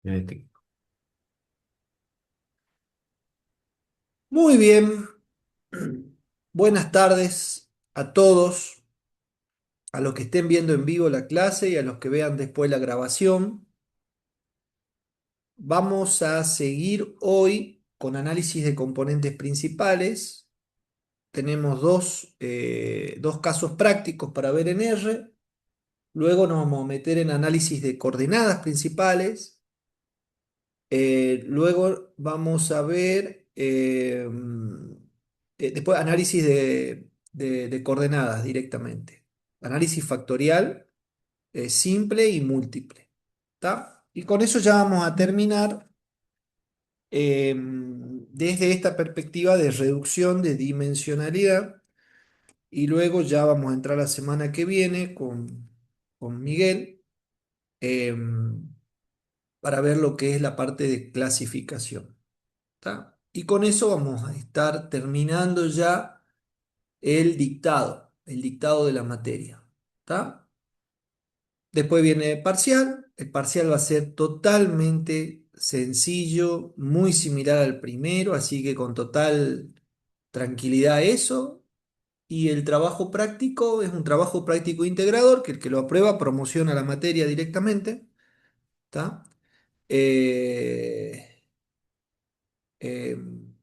Este, Muy bien, buenas tardes a todos, a los que estén viendo en vivo la clase y a los que vean después la grabación. Vamos a seguir hoy con análisis de componentes principales. Tenemos dos casos prácticos para ver en R. Luego nos vamos a meter en análisis de coordenadas principales. Luego vamos a ver después análisis de coordenadas directamente. Análisis factorial, simple y múltiple. ¿Tá? Y con eso ya vamos a terminar desde esta perspectiva de reducción de dimensionalidad. Y luego ya vamos a entrar la semana que viene con Miguel em, para ver lo que es la parte de clasificación. ¿Tá? Y con eso vamos a estar terminando ya el dictado de la materia. ¿Tá? Después viene parcial. El parcial va a ser totalmente sencillo, muy similar al primero, así que con total tranquilidad eso. Y el trabajo práctico es un trabajo práctico integrador, que el que lo aprueba promociona la materia directamente. ¿Tá? Eh, eh,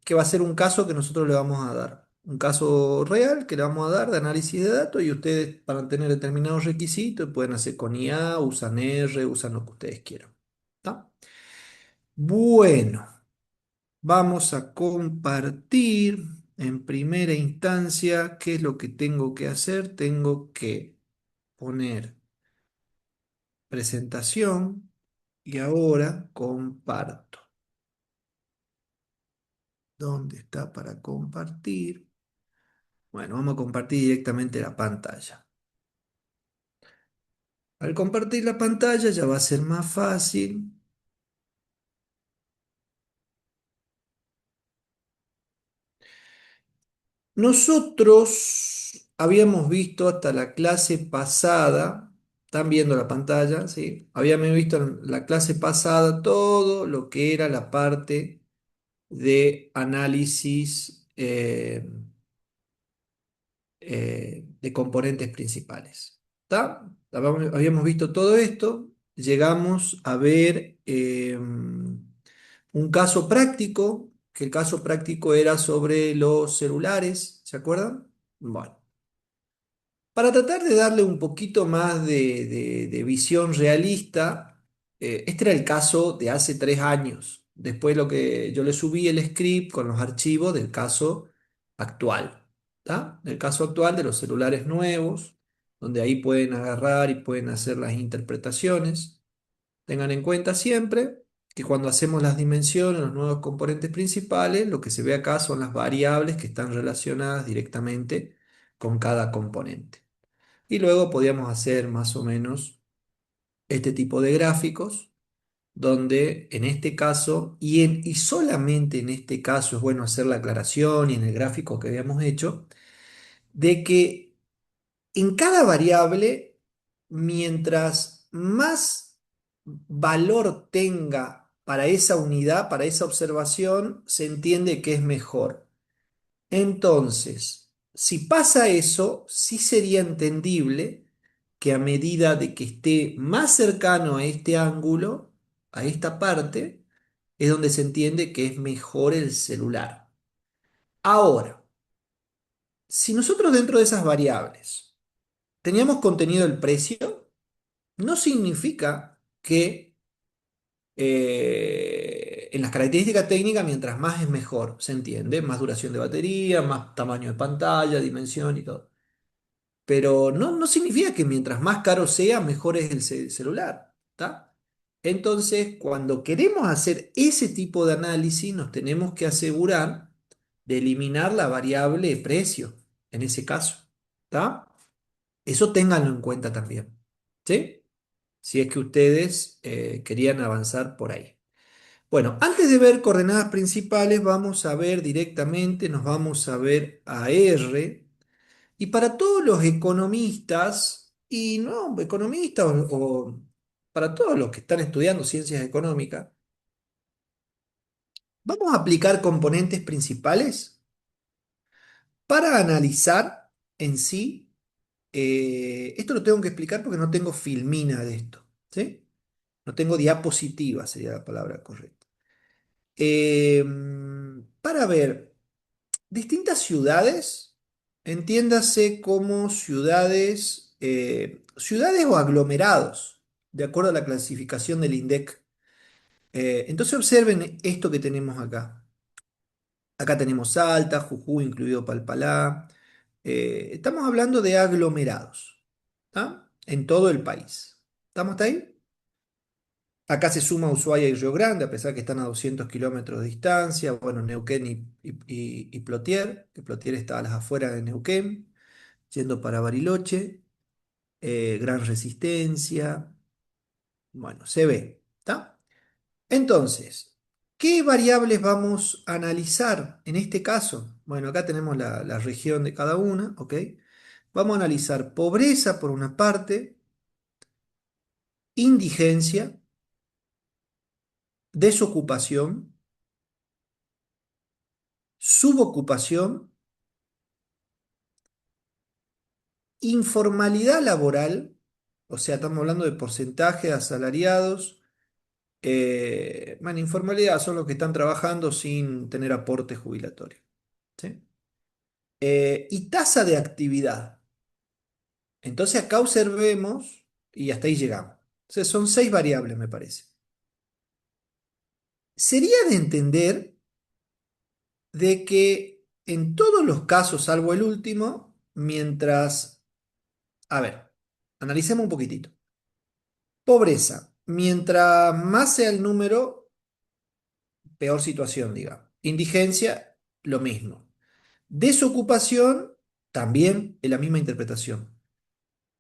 que va a ser un caso que nosotros le vamos a dar. Un caso real que le vamos a dar de análisis de datos y ustedes para tener determinados requisitos pueden hacer con IA, usan R, usan lo que ustedes quieran. ¿Tá? Bueno, vamos a compartir en primera instancia qué es lo que tengo que hacer. Tengo que poner presentación y ahora comparto. ¿Dónde está para compartir? Bueno, vamos a compartir directamente la pantalla. Al compartir la pantalla ya va a ser más fácil. Nosotros habíamos visto hasta la clase pasada, están viendo la pantalla, ¿sí? Habíamos visto en la clase pasada todo lo que era la parte de análisis de componentes principales. ¿Tá? Habíamos visto todo esto, llegamos a ver un caso práctico, que el caso práctico era sobre los celulares, ¿se acuerdan? Bueno, para tratar de darle un poquito más de visión realista, este era el caso de hace 3 años. Después lo que yo le subí el script con los archivos del caso actual, ¿tá? Del caso actual de los celulares nuevos, donde ahí pueden agarrar y pueden hacer las interpretaciones. Tengan en cuenta siempre que cuando hacemos las dimensiones, los nuevos componentes principales, lo que se ve acá son las variables que están relacionadas directamente con cada componente. Y luego podíamos hacer más o menos este tipo de gráficos, donde en este caso, y solamente en este caso es bueno hacer la aclaración y en el gráfico que habíamos hecho, de que en cada variable, mientras más valor tenga para esa unidad, para esa observación, se entiende que es mejor. Entonces, si pasa eso, sí sería entendible que a medida de que esté más cercano a este ángulo, a esta parte, es donde se entiende que es mejor el celular. Ahora, si nosotros dentro de esas variables teníamos contenido el precio, no significa que en las características técnicas, mientras más es mejor, ¿se entiende? Más duración de batería, más tamaño de pantalla, dimensión y todo. Pero no significa que mientras más caro sea, mejor es el celular, ¿tá? Entonces, cuando queremos hacer ese tipo de análisis, nos tenemos que asegurar de eliminar la variable precio, en ese caso, ¿tá? Eso ténganlo en cuenta también, ¿sí? Si es que ustedes querían avanzar por ahí. Bueno, antes de ver coordenadas principales, vamos a ver directamente, nos vamos a ver a R. Y para todos los economistas, y no economistas o para todos los que están estudiando ciencias económicas, vamos a aplicar componentes principales para analizar en sí. Esto lo tengo que explicar porque no tengo filmina de esto, ¿sí? No tengo diapositiva, sería la palabra correcta. Para ver distintas ciudades, entiéndase como ciudades, ciudades o aglomerados, de acuerdo a la clasificación del INDEC. Entonces observen esto que tenemos acá. Acá tenemos Salta, Jujuy, incluido Palpalá. Estamos hablando de aglomerados, ¿tá? En todo el país. ¿Estamos hasta ahí? Acá se suma Ushuaia y Río Grande, a pesar que están a 200 kilómetros de distancia. Bueno, Neuquén y Plotier, que Plotier está a las afueras de Neuquén, yendo para Bariloche. Gran Resistencia. Bueno, se ve, ¿está? Entonces, ¿qué variables vamos a analizar en este caso? Bueno, acá tenemos la región de cada una, ¿ok? Vamos a analizar pobreza por una parte, indigencia, desocupación, subocupación, informalidad laboral, o sea, estamos hablando de porcentaje de asalariados. Bueno, informalidad son los que están trabajando sin tener aporte jubilatorio, ¿sí? Y tasa de actividad. Entonces acá observemos y hasta ahí llegamos. Entonces son seis variables, me parece. Sería de entender de que en todos los casos, salvo el último, mientras, a ver, analicemos un poquitito. Pobreza. Mientras más sea el número, peor situación, digamos. Indigencia, lo mismo. Desocupación, también es la misma interpretación.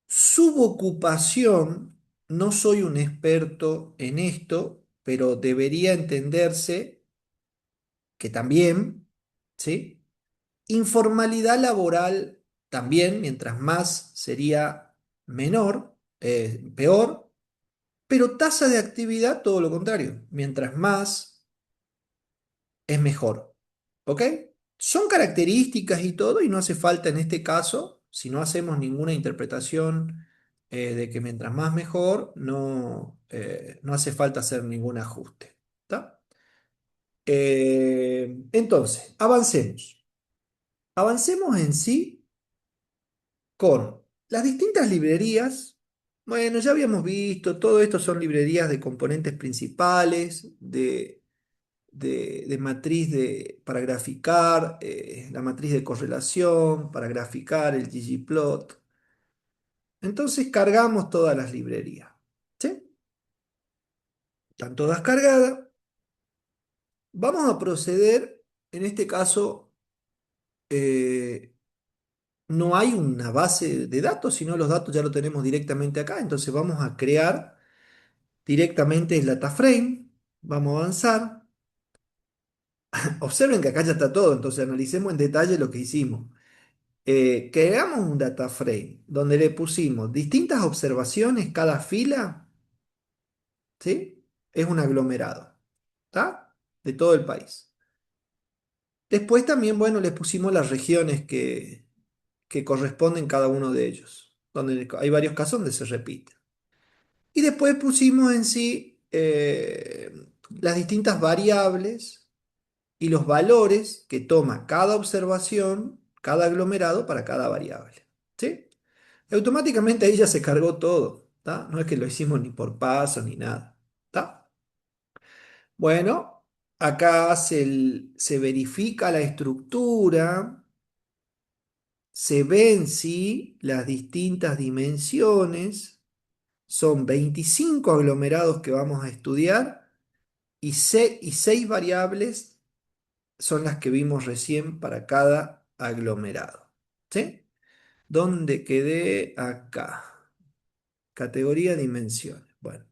Subocupación, no soy un experto en esto, pero debería entenderse que también, ¿sí? Informalidad laboral, también, mientras más sería menor, peor, pero tasa de actividad, todo lo contrario. Mientras más es mejor. ¿Ok? Son características y todo, y no hace falta en este caso, si no hacemos ninguna interpretación de que mientras más mejor, no hace falta hacer ningún ajuste. ¿Está? Entonces, avancemos. Avancemos en sí con las distintas librerías. Bueno, ya habíamos visto, todo esto son librerías de componentes principales, de matriz para graficar, la matriz de correlación, para graficar el ggplot. Entonces cargamos todas las librerías. ¿Sí? Están todas cargadas. Vamos a proceder, en este caso, eh, no hay una base de datos, sino los datos ya los tenemos directamente acá. Entonces vamos a crear directamente el data frame. Vamos a avanzar. Observen que acá ya está todo, entonces analicemos en detalle lo que hicimos. Creamos un data frame donde le pusimos distintas observaciones, cada fila, ¿sí? Es un aglomerado, ¿está? De todo el país. Después también, bueno, les pusimos las regiones que corresponden cada uno de ellos, donde hay varios casos donde se repite. Y después pusimos en sí las distintas variables y los valores que toma cada observación, cada aglomerado para cada variable, ¿sí? Automáticamente ahí ya se cargó todo, ¿tá? No es que lo hicimos ni por paso ni nada, ¿tá? Bueno, acá se verifica la estructura, se ven sí las distintas dimensiones, son 25 aglomerados que vamos a estudiar y 6 variables son las que vimos recién para cada aglomerado, ¿sí? ¿Dónde quedé? Acá. Categoría dimensiones. Bueno.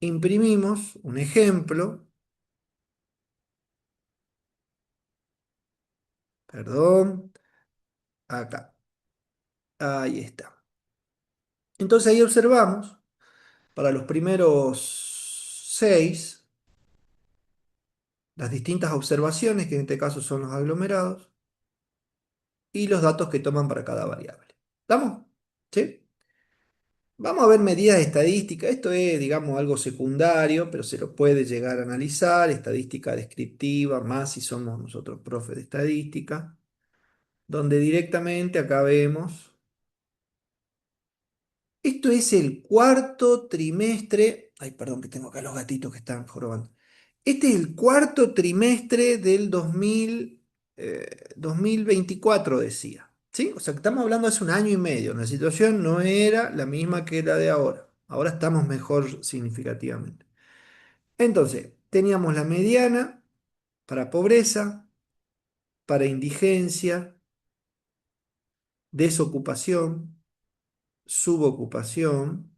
Imprimimos un ejemplo, perdón, acá, ahí está. Entonces ahí observamos para los primeros 6, las distintas observaciones, que en este caso son los aglomerados, y los datos que toman para cada variable. ¿Estamos? ¿Sí? Vamos a ver medidas estadísticas. Esto es, digamos, algo secundario, pero se lo puede llegar a analizar. Estadística descriptiva, más si somos nosotros profes de estadística, donde directamente acá vemos. Esto es el cuarto trimestre. Ay, perdón, que tengo acá los gatitos que están jorobando. Este es el cuarto trimestre del 2024, decía. ¿Sí? O sea, que estamos hablando hace un año y medio. La situación no era la misma que la de ahora. Ahora estamos mejor significativamente. Entonces, teníamos la mediana para pobreza, para indigencia, desocupación, subocupación,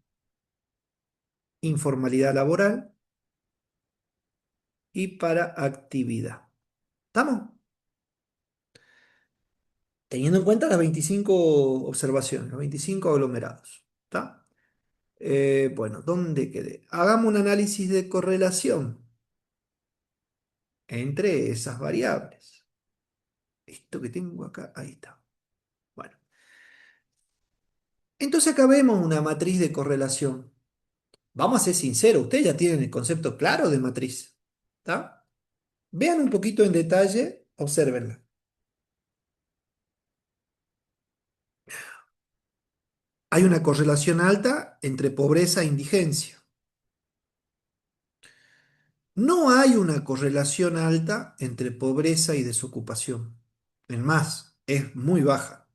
informalidad laboral y para actividad. ¿Estamos? Teniendo en cuenta las 25 observaciones, los 25 aglomerados. ¿Está? Bueno, ¿dónde quedé? Hagamos un análisis de correlación entre esas variables. Esto que tengo acá, ahí está. Bueno, entonces acá vemos una matriz de correlación. Vamos a ser sinceros, ustedes ya tienen el concepto claro de matriz. ¿Está? Vean un poquito en detalle, obsérvenla. Hay una correlación alta entre pobreza e indigencia. No hay una correlación alta entre pobreza y desocupación. En más, es muy baja.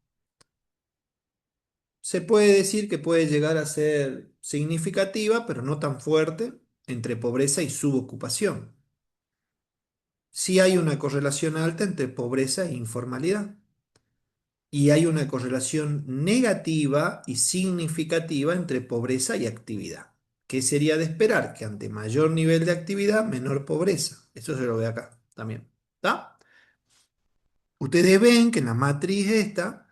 Se puede decir que puede llegar a ser significativa, pero no tan fuerte, entre pobreza y subocupación. Sí hay una correlación alta entre pobreza e informalidad. Y hay una correlación negativa y significativa entre pobreza y actividad. ¿Qué sería de esperar? Que ante mayor nivel de actividad, menor pobreza. Eso se lo ve acá también. ¿Está? Ustedes ven que en la matriz esta,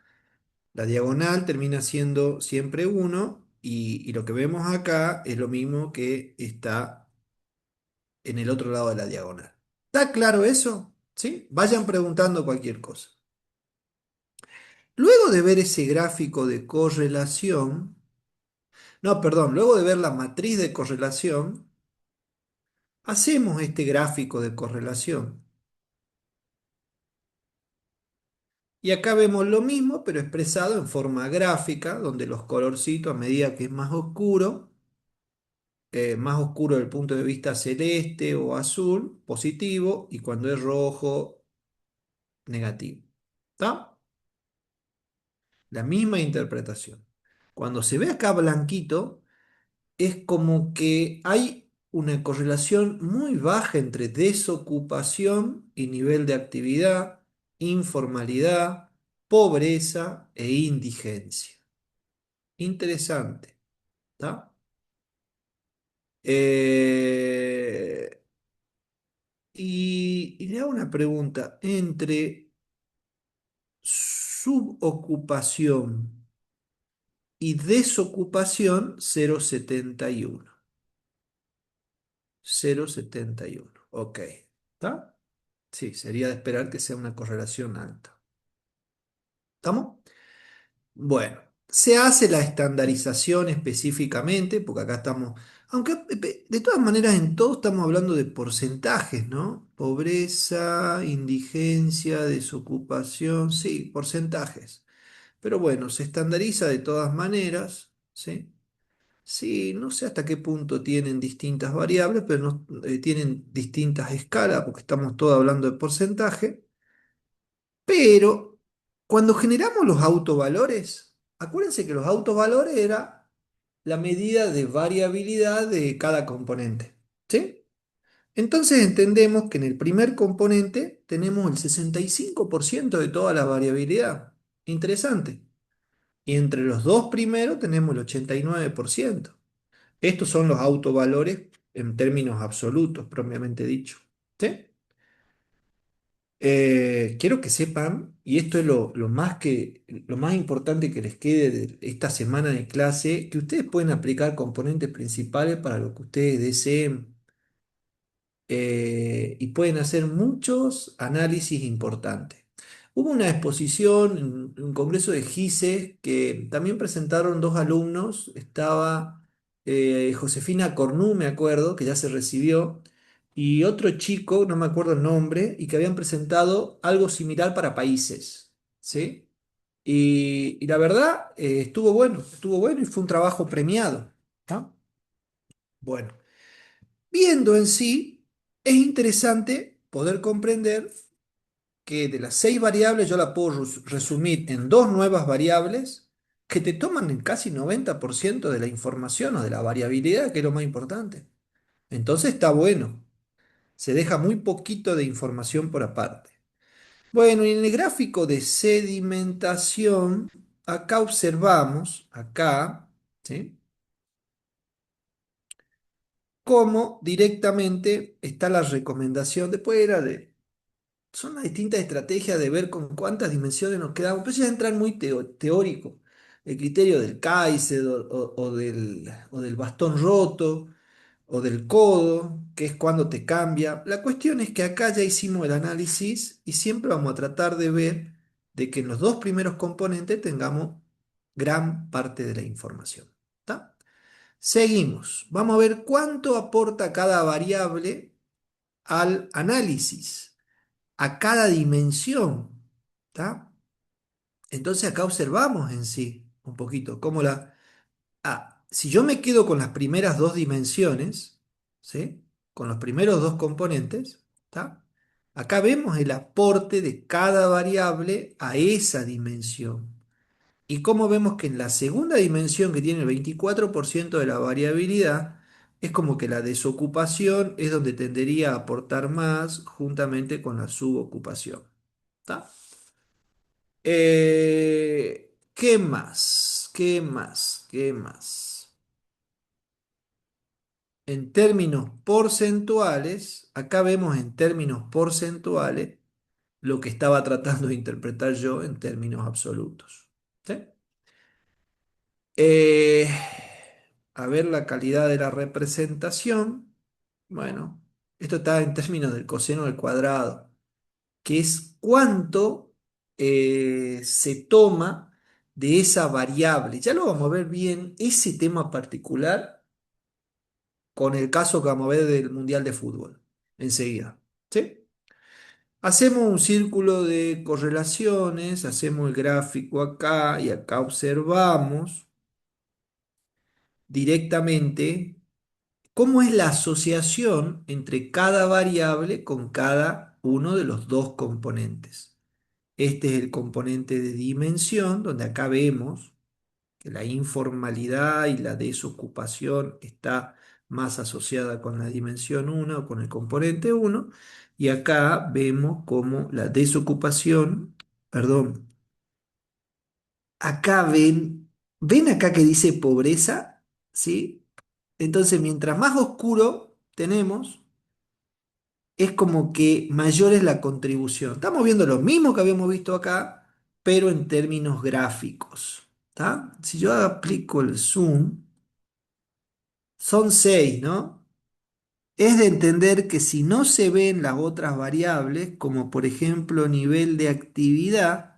la diagonal termina siendo siempre 1 y lo que vemos acá es lo mismo que está en el otro lado de la diagonal. ¿Está claro eso? ¿Sí? Vayan preguntando cualquier cosa. Luego de ver ese gráfico de correlación, no, perdón, luego de ver la matriz de correlación, hacemos este gráfico de correlación. Y acá vemos lo mismo, pero expresado en forma gráfica, donde los colorcitos a medida que es más oscuro desde el punto de vista celeste o azul, positivo, y cuando es rojo, negativo. ¿Está? La misma interpretación. Cuando se ve acá blanquito, es como que hay una correlación muy baja entre desocupación y nivel de actividad, informalidad, pobreza e indigencia. Interesante, ¿está? Eh, y le hago una pregunta. Entre subocupación y desocupación, 0,71. 0,71. Ok. ¿Está? Sí, sería de esperar que sea una correlación alta. ¿Estamos? Bueno, se hace la estandarización específicamente, porque acá estamos, aunque de todas maneras en todo estamos hablando de porcentajes, ¿no? Pobreza, indigencia, desocupación, sí, porcentajes. Pero bueno, se estandariza de todas maneras, ¿sí? Sí, no sé hasta qué punto tienen distintas variables, pero tienen distintas escalas, porque estamos todos hablando de porcentaje. Pero cuando generamos los autovalores, acuérdense que los autovalores era la medida de variabilidad de cada componente. ¿Sí? Entonces entendemos que en el primer componente tenemos el 65% de toda la variabilidad. Interesante. Y entre los dos primeros tenemos el 89%. Estos son los autovalores en términos absolutos, propiamente dicho. ¿Sí? Quiero que sepan, y esto es lo más importante que les quede de esta semana de clase, que ustedes pueden aplicar componentes principales para lo que ustedes deseen y pueden hacer muchos análisis importantes. Hubo una exposición en un congreso de GISES que también presentaron dos alumnos, estaba Josefina Cornú, me acuerdo, que ya se recibió, y otro chico, no me acuerdo el nombre, y que habían presentado algo similar para países, ¿sí? Y la verdad, estuvo bueno y fue un trabajo premiado, ¿tá? Bueno. Viendo en sí, es interesante poder comprender que de las 6 variables yo la puedo resumir en dos nuevas variables que te toman el casi 90% de la información o de la variabilidad, que es lo más importante. Entonces está bueno, se deja muy poquito de información por aparte. Bueno, y en el gráfico de sedimentación, acá observamos, ¿sí? Cómo directamente está la recomendación, después era de son las distintas estrategias de ver con cuántas dimensiones nos quedamos, pero ya entran muy teórico. El criterio del Kaiser o del bastón roto o del codo, que es cuando te cambia. La cuestión es que acá ya hicimos el análisis y siempre vamos a tratar de ver de que en los dos primeros componentes tengamos gran parte de la información. ¿Tá? Seguimos. Vamos a ver cuánto aporta cada variable al análisis a cada dimensión, ¿tá? Entonces acá observamos en sí un poquito cómo si yo me quedo con las primeras dos dimensiones, ¿sí? Con los primeros dos componentes, ¿tá? Acá vemos el aporte de cada variable a esa dimensión. Y cómo vemos que en la segunda dimensión, que tiene el 24% de la variabilidad, es como que la desocupación es donde tendería a aportar más juntamente con la subocupación. ¿Tá? ¿Qué más? ¿Qué más? ¿Qué más? En términos porcentuales, acá vemos en términos porcentuales lo que estaba tratando de interpretar yo en términos absolutos. ¿Sí? Eh, a ver la calidad de la representación. Bueno, esto está en términos del coseno al cuadrado, que es cuánto se toma de esa variable. Ya lo vamos a ver bien, ese tema particular, con el caso que vamos a ver del Mundial de Fútbol, enseguida. ¿Sí? Hacemos un círculo de correlaciones, hacemos el gráfico acá y acá observamos directamente cómo es la asociación entre cada variable con cada uno de los dos componentes. Este es el componente de dimensión, donde acá vemos que la informalidad y la desocupación está más asociada con la dimensión 1 o con el componente uno. Y acá vemos cómo la desocupación, perdón, acá ven acá que dice pobreza, ¿sí? Entonces, mientras más oscuro tenemos, es como que mayor es la contribución. Estamos viendo lo mismo que habíamos visto acá, pero en términos gráficos. ¿Tá? Si yo aplico el zoom, son 6, ¿no? Es de entender que si no se ven las otras variables, como por ejemplo nivel de actividad,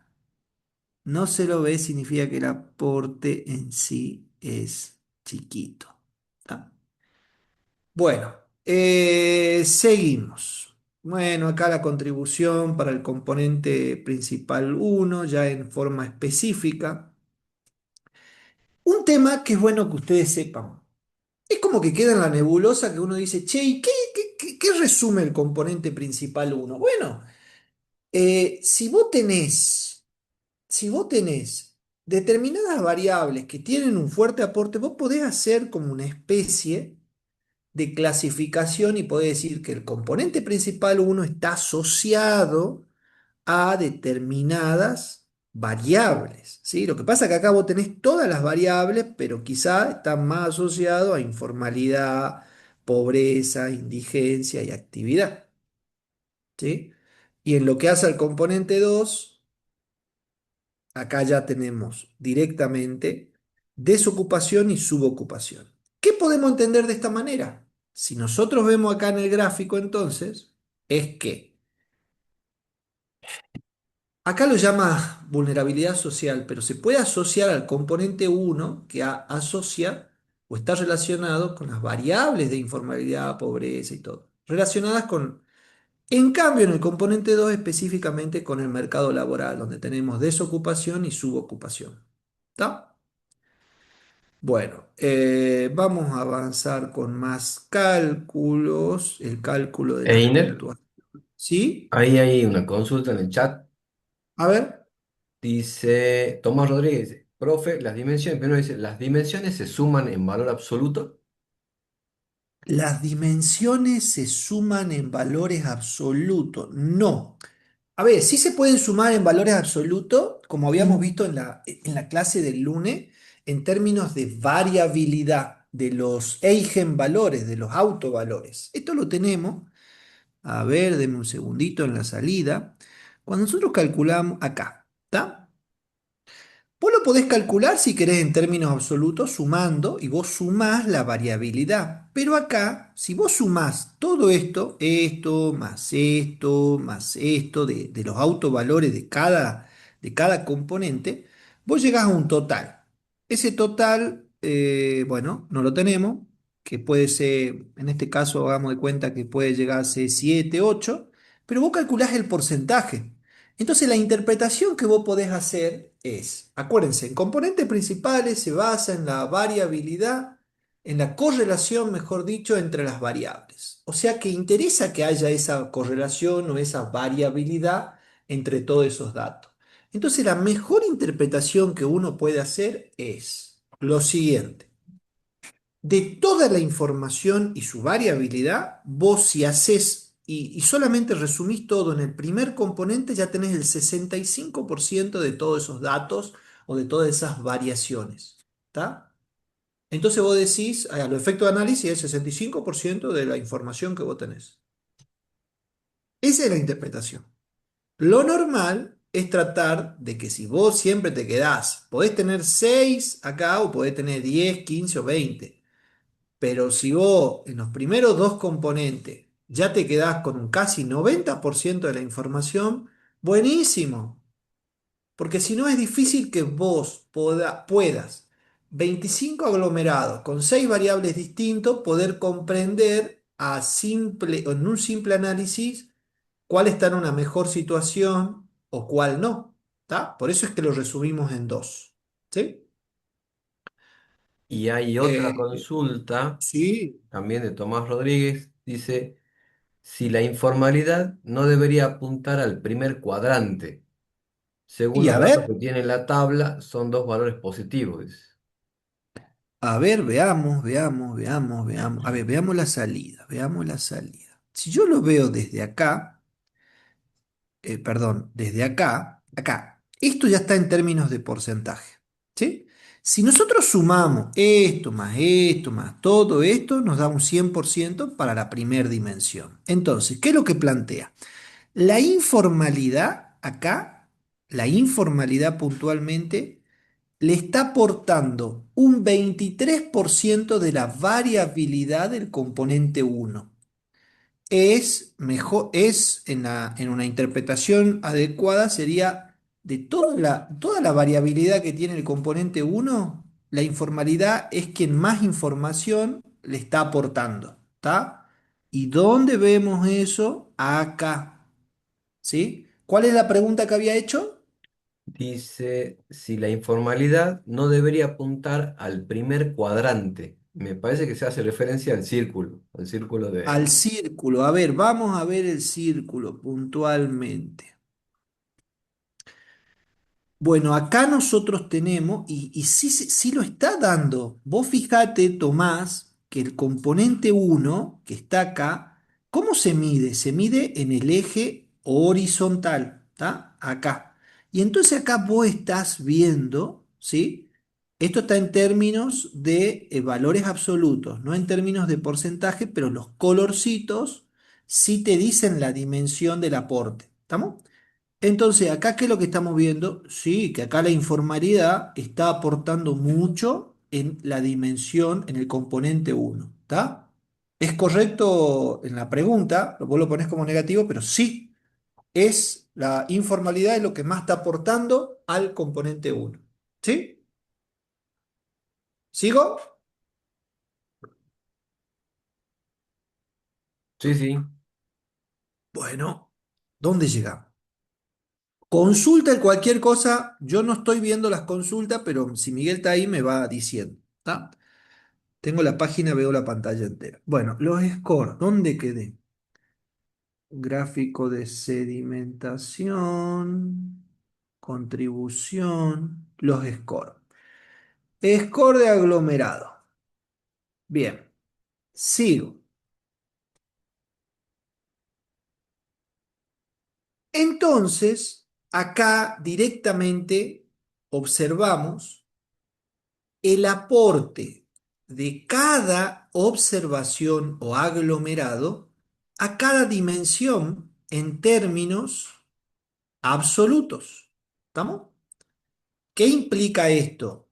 no se lo ve, significa que el aporte en sí es chiquito. ¿Tá? Bueno, seguimos. Bueno, acá la contribución para el componente principal uno ya en forma específica. Un tema que es bueno que ustedes sepan. Es como que queda en la nebulosa que uno dice, che, ¿y qué resume el componente principal uno? Bueno, si vos tenés determinadas variables que tienen un fuerte aporte, vos podés hacer como una especie de clasificación y podés decir que el componente principal uno está asociado a determinadas variables, ¿sí? Lo que pasa es que acá vos tenés todas las variables, pero quizá están más asociados a informalidad, pobreza, indigencia y actividad, ¿sí? Y en lo que hace al componente 2, acá ya tenemos directamente desocupación y subocupación. ¿Qué podemos entender de esta manera? Si nosotros vemos acá en el gráfico, entonces, es que acá lo llama vulnerabilidad social, pero se puede asociar al componente uno que asocia o está relacionado con las variables de informalidad, pobreza y todo, relacionadas con, en cambio, en el componente 2 específicamente con el mercado laboral, donde tenemos desocupación y subocupación. ¿Está? Bueno, vamos a avanzar con más cálculos, el cálculo de la Einer, puntuación. ¿Sí? ahí hay una consulta en el chat. A ver. Dice Tomás Rodríguez, profe, las dimensiones, primero dice, ¿las dimensiones se suman en valor absoluto? Las dimensiones se suman en valores absolutos. No. A ver, sí se pueden sumar en valores absolutos, como habíamos visto en la clase del lunes, en términos de variabilidad de los eigenvalores, de los autovalores. Esto lo tenemos. A ver, denme un segundito en la salida. Cuando nosotros calculamos acá, ¿está? Vos lo podés calcular si querés en términos absolutos sumando y vos sumás la variabilidad. Pero acá, si vos sumás todo esto, más esto de los autovalores de cada componente, vos llegás a un total. Ese total, bueno, no lo tenemos, que puede ser, en este caso hagamos de cuenta que puede llegar a ser 7, 8, pero vos calculás el porcentaje. Entonces la interpretación que vos podés hacer es, acuérdense, en componentes principales se basa en la variabilidad, en la correlación, mejor dicho, entre las variables. O sea que interesa que haya esa correlación o esa variabilidad entre todos esos datos. Entonces la mejor interpretación que uno puede hacer es lo siguiente. De toda la información y su variabilidad, vos si haces y solamente resumís todo en el primer componente, ya tenés el 65% de todos esos datos o de todas esas variaciones. ¿Está? Entonces vos decís, a los efectos de análisis, el 65% de la información que vos tenés. Esa es la interpretación. Lo normal es tratar de que si vos siempre te quedás, podés tener 6 acá o podés tener 10, 15 o 20. Pero si vos en los primeros dos componentes ya te quedás con un casi 90% de la información, buenísimo. Porque si no es difícil que vos puedas 25 aglomerados con 6 variables distintos poder comprender en un simple análisis cuál está en una mejor situación o cuál no. ¿Tá? Por eso es que lo resumimos en dos. ¿Sí? Y hay otra Eh, consulta, sí. también de Tomás Rodríguez, dice, si la informalidad no debería apuntar al primer cuadrante. Según Y los a datos que ver. tiene en la tabla, son dos valores positivos, dice. A ver, veamos. A ver, veamos la salida, veamos la salida. Si yo lo veo desde acá, perdón, desde acá, esto ya está en términos de porcentaje, ¿sí? Si nosotros sumamos esto, más todo esto, nos da un 100% para la primera dimensión. Entonces, ¿qué es lo que plantea? La informalidad acá, la informalidad puntualmente le está aportando un 23% de la variabilidad del componente uno. Es mejor, en una interpretación adecuada sería de toda la variabilidad que tiene el componente uno, la informalidad es quien más información le está aportando, ¿está? ¿Y dónde vemos eso? Acá, ¿sí? ¿Cuál es la pregunta que había hecho? Dice, si la informalidad no debería apuntar al primer cuadrante. Me parece que se hace referencia al círculo Al de... círculo. A ver, vamos a ver el círculo puntualmente. Bueno, acá nosotros tenemos, y sí, sí lo está dando. Vos fijate, Tomás, que el componente uno que está acá, ¿cómo se mide? Se mide en el eje horizontal, ¿está? Acá. Y entonces acá vos estás viendo, ¿sí? Esto está en términos de valores absolutos, no en términos de porcentaje, pero los colorcitos sí te dicen la dimensión del aporte. ¿Estamos? Entonces, acá, ¿qué es lo que estamos viendo? Sí, que acá la informalidad está aportando mucho en la dimensión, en el componente uno, ¿está? Es correcto en la pregunta, vos lo pones como negativo, pero sí, es la informalidad es lo que más está aportando al componente uno. ¿Sí? ¿Sigo? Sí, sí, Bueno, ¿dónde llegamos? Consulta en cualquier cosa, yo no estoy viendo las consultas, pero si Miguel está ahí me va diciendo, ¿está? Tengo la página, veo la pantalla entera. Bueno, los scores, ¿dónde quedé? Gráfico de sedimentación, contribución, los scores. Score de aglomerado. Bien, sigo. Entonces, acá directamente observamos el aporte de cada observación o aglomerado a cada dimensión en términos absolutos. ¿Estamos? ¿Qué implica esto?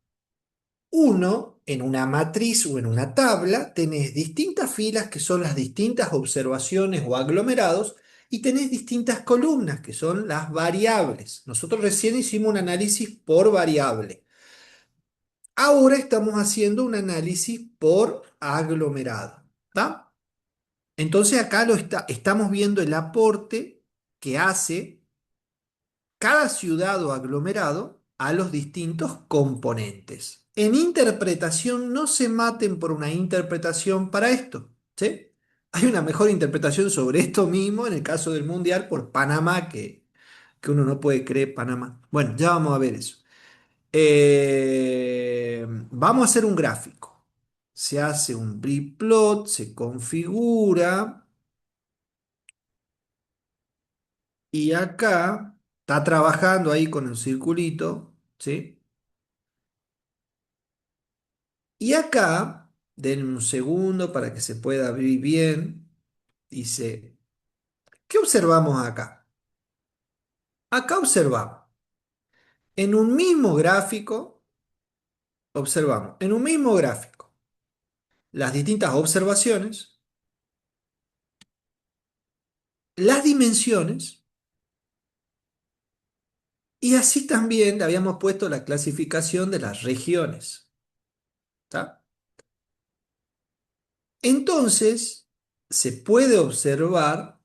Uno, en una matriz o en una tabla, tenés distintas filas que son las distintas observaciones o aglomerados y tenés distintas columnas que son las variables. Nosotros recién hicimos un análisis por variable. Ahora estamos haciendo un análisis por aglomerado. ¿Está? Entonces acá estamos viendo el aporte que hace cada ciudad o aglomerado a los distintos componentes. En interpretación, no se maten por una interpretación para esto, ¿sí? Hay una mejor interpretación sobre esto mismo en el caso del Mundial por Panamá, que uno no puede creer Panamá. Bueno, ya vamos a ver eso. Vamos a hacer un gráfico. Se hace un biplot, se configura y acá está trabajando ahí con el circulito, ¿sí? Y acá, denme un segundo para que se pueda abrir bien. Dice, ¿qué observamos acá? Acá observamos, en un mismo gráfico, observamos, en un mismo gráfico, las distintas observaciones, las dimensiones, y así también le habíamos puesto la clasificación de las regiones. ¿Está? Entonces, se puede observar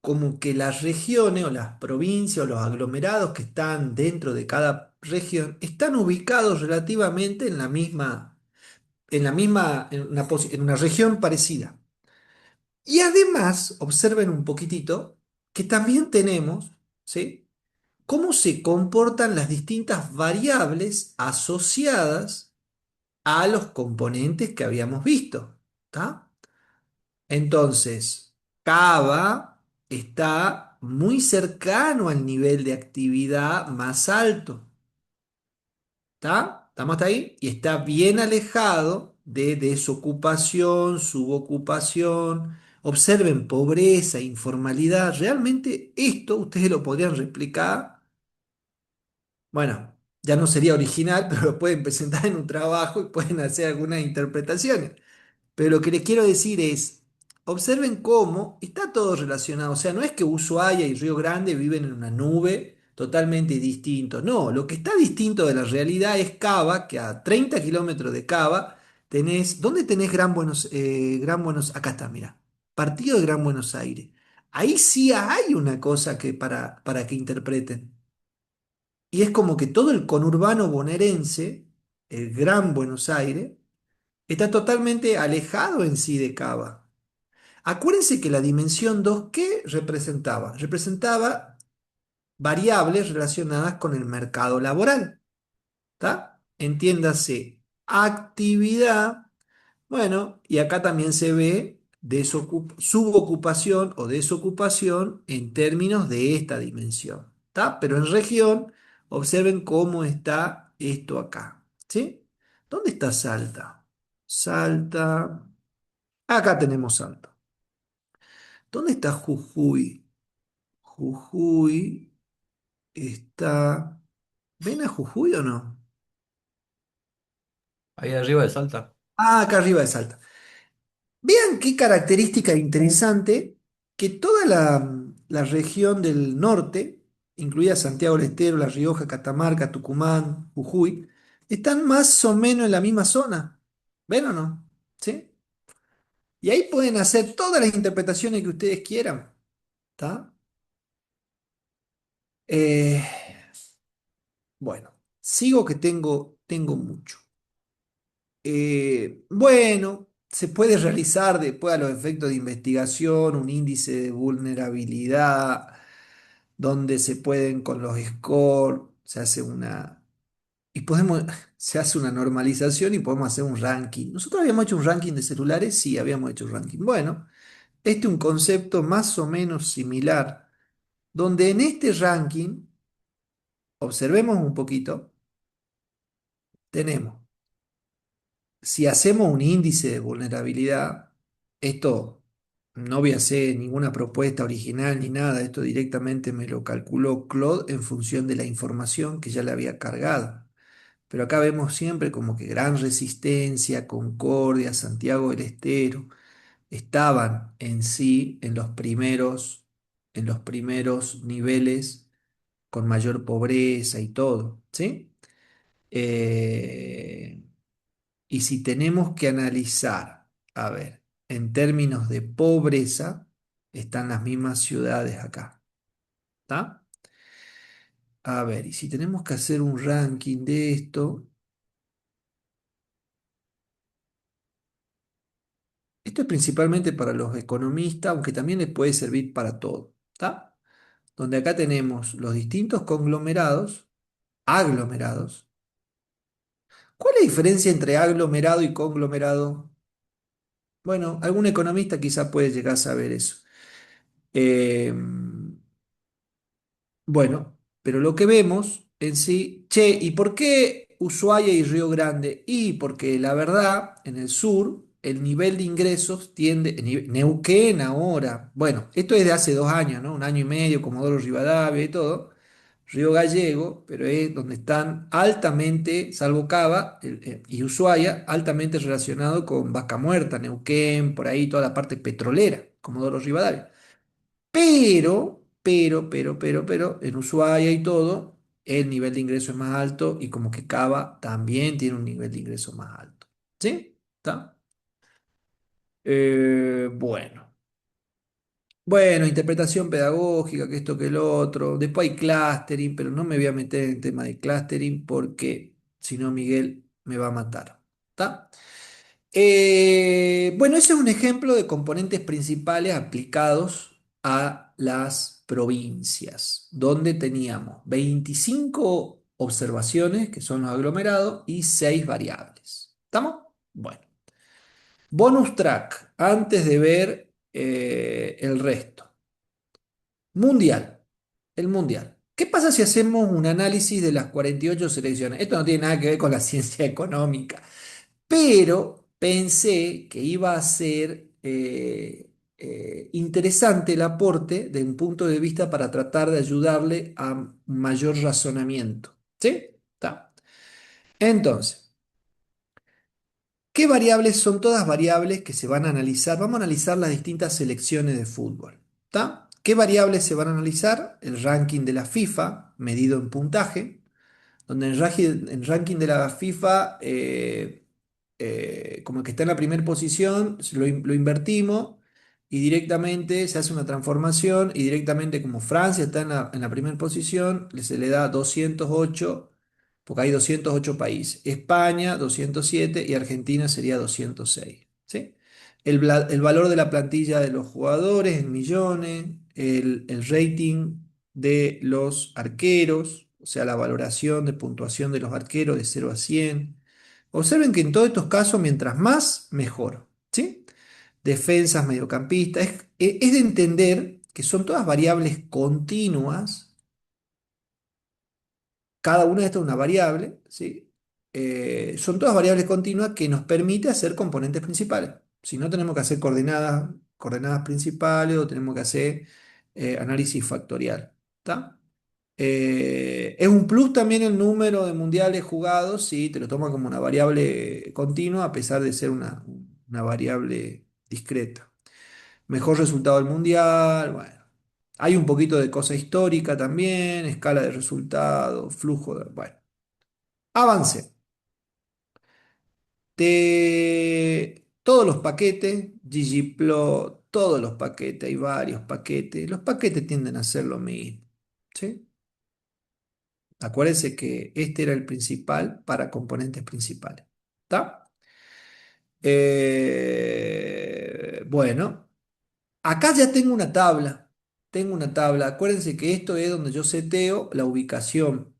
como que las regiones o las provincias o los aglomerados que están dentro de cada región están ubicados relativamente en una región parecida. Y además, observen un poquitito que también tenemos, ¿sí? Cómo se comportan las distintas variables asociadas a los componentes que habíamos visto. ¿Está? Entonces, Cava está muy cercano al nivel de actividad más alto. ¿Está? ¿Estamos hasta ahí? Y está bien alejado de desocupación, subocupación. Observen pobreza, informalidad. Realmente esto ustedes lo podrían replicar. Bueno, ya no sería original, pero lo pueden presentar en un trabajo y pueden hacer algunas interpretaciones. Pero lo que les quiero decir es, observen cómo está todo relacionado. O sea, no es que Ushuaia y Río Grande viven en una nube totalmente distinto. No, lo que está distinto de la realidad es Cava, que a 30 kilómetros de Cava tenés, ¿dónde tenés Gran Buenos? Acá está, mira, partido de Gran Buenos Aires. Ahí sí hay una cosa que para que interpreten. Y es como que todo el conurbano bonaerense, el Gran Buenos Aires, está totalmente alejado en sí de Cava. Acuérdense que la dimensión 2, ¿qué representaba? Representaba variables relacionadas con el mercado laboral. ¿Está? Entiéndase, actividad. Bueno, y acá también se ve subocupación o desocupación en términos de esta dimensión. ¿Está? Pero en región, observen cómo está esto acá. ¿Sí? ¿Dónde está Salta? Salta. Acá tenemos Salta. ¿Dónde está Jujuy? Jujuy está... ¿Ven a Jujuy o no? Ahí arriba de Salta. Ah, acá arriba de Salta. Vean qué característica interesante que toda la región del norte, incluida Santiago del Estero, La Rioja, Catamarca, Tucumán, Jujuy, están más o menos en la misma zona. ¿Ven o no? ¿Sí? Y ahí pueden hacer todas las interpretaciones que ustedes quieran. ¿Está? Eh, bueno, sigo que tengo mucho. Bueno, se puede realizar después a los efectos de investigación un índice de vulnerabilidad donde se pueden con los scores, se hace una y podemos se hace una normalización y podemos hacer un ranking. Nosotros habíamos hecho un ranking de celulares, sí, habíamos hecho un ranking. Bueno, este es un concepto más o menos similar, donde en este ranking, observemos un poquito, tenemos si hacemos un índice de vulnerabilidad, esto no voy a hacer ninguna propuesta original ni nada, esto directamente me lo calculó Claude en función de la información que ya le había cargado. Pero acá vemos siempre como que Gran Resistencia, Concordia, Santiago del Estero, estaban en sí en los primeros niveles con mayor pobreza y todo, ¿sí? Eh, y si tenemos que analizar, a ver, en términos de pobreza, están las mismas ciudades acá, ¿está? A ver, y si tenemos que hacer un ranking de esto es principalmente para los economistas, aunque también les puede servir para todo, ¿está? Donde acá tenemos los distintos conglomerados, aglomerados. ¿Cuál es la diferencia entre aglomerado y conglomerado? Bueno, algún economista quizá puede llegar a saber eso. Eh, Bueno, pero lo que vemos en sí, che, ¿y por qué Ushuaia y Río Grande? Y porque la verdad, en el sur, el nivel de ingresos tiende, Neuquén ahora, bueno, esto es de hace 2 años, ¿no? Un año y medio, Comodoro Rivadavia y todo, Río Gallego, pero es donde están altamente, salvo Cava y Ushuaia, altamente relacionado con Vaca Muerta, Neuquén, por ahí toda la parte petrolera, Comodoro Rivadavia. Pero, en Ushuaia y todo, el nivel de ingreso es más alto y como que Cava también tiene un nivel de ingreso más alto. ¿Sí? ¿Está? Bueno. Bueno, interpretación pedagógica, que esto, que el otro. Después hay clustering, pero no me voy a meter en el tema de clustering porque si no Miguel me va a matar. ¿Está? Bueno, ese es un ejemplo de componentes principales aplicados a las provincias, donde teníamos 25 observaciones, que son los aglomerados, y 6 variables. ¿Estamos? Bueno, bonus track, antes de ver el resto. Mundial, el mundial. ¿Qué pasa si hacemos un análisis de las 48 selecciones? Esto no tiene nada que ver con la ciencia económica. Pero pensé que iba a ser interesante el aporte de un punto de vista para tratar de ayudarle a un mayor razonamiento. ¿Sí? Está. Entonces, ¿qué variables son todas variables que se van a analizar? Vamos a analizar las distintas selecciones de fútbol. ¿Está? ¿Qué variables se van a analizar? El ranking de la FIFA, medido en puntaje donde en ranking de la FIFA, como el que está en la primera posición, lo invertimos y directamente se hace una transformación y directamente como Francia está en la primera posición, se le da 208, porque hay 208 países. España 207 y Argentina sería 206. ¿Sí? El valor de la plantilla de los jugadores en millones, el rating de los arqueros, o sea, la valoración de puntuación de los arqueros de 0 a 100. Observen que en todos estos casos, mientras más, mejor. ¿Sí? Defensas, mediocampistas. Es de entender que son todas variables continuas, cada una de estas es una variable, ¿sí? Son todas variables continuas que nos permite hacer componentes principales. Si no tenemos que hacer coordenadas principales o tenemos que hacer análisis factorial. ¿Tá? Es un plus también el número de mundiales jugados, sí, te lo toma como una variable continua a pesar de ser una variable discreta. Mejor resultado del mundial, bueno. Hay un poquito de cosa histórica también, escala de resultados, bueno. Avance. De todos los paquetes, ggplot, todos los paquetes, hay varios paquetes. Los paquetes tienden a ser lo mismo. ¿Sí? Acuérdense que este era el principal para componentes principales. ¿Está? Bueno, acá ya tengo una tabla. Tengo una tabla. Acuérdense que esto es donde yo seteo la ubicación.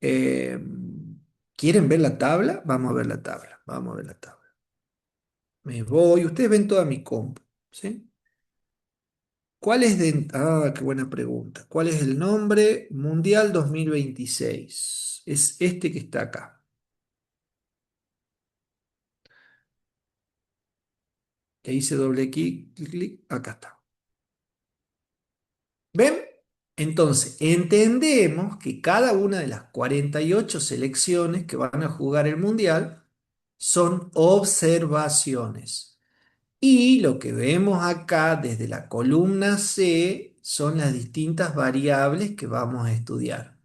Eh, ¿Quieren ver la tabla? Vamos a ver la tabla. Vamos a ver la tabla. Me voy. Ustedes ven toda mi compu. ¿Sí? ¿Cuál es de... Ah, qué buena pregunta. ¿Cuál es el nombre? Mundial 2026. Es este que está acá. Que hice doble clic, clic, clic, acá está. ¿Ven? Entonces, entendemos que cada una de las 48 selecciones que van a jugar el Mundial son observaciones. Y lo que vemos acá desde la columna C son las distintas variables que vamos a estudiar.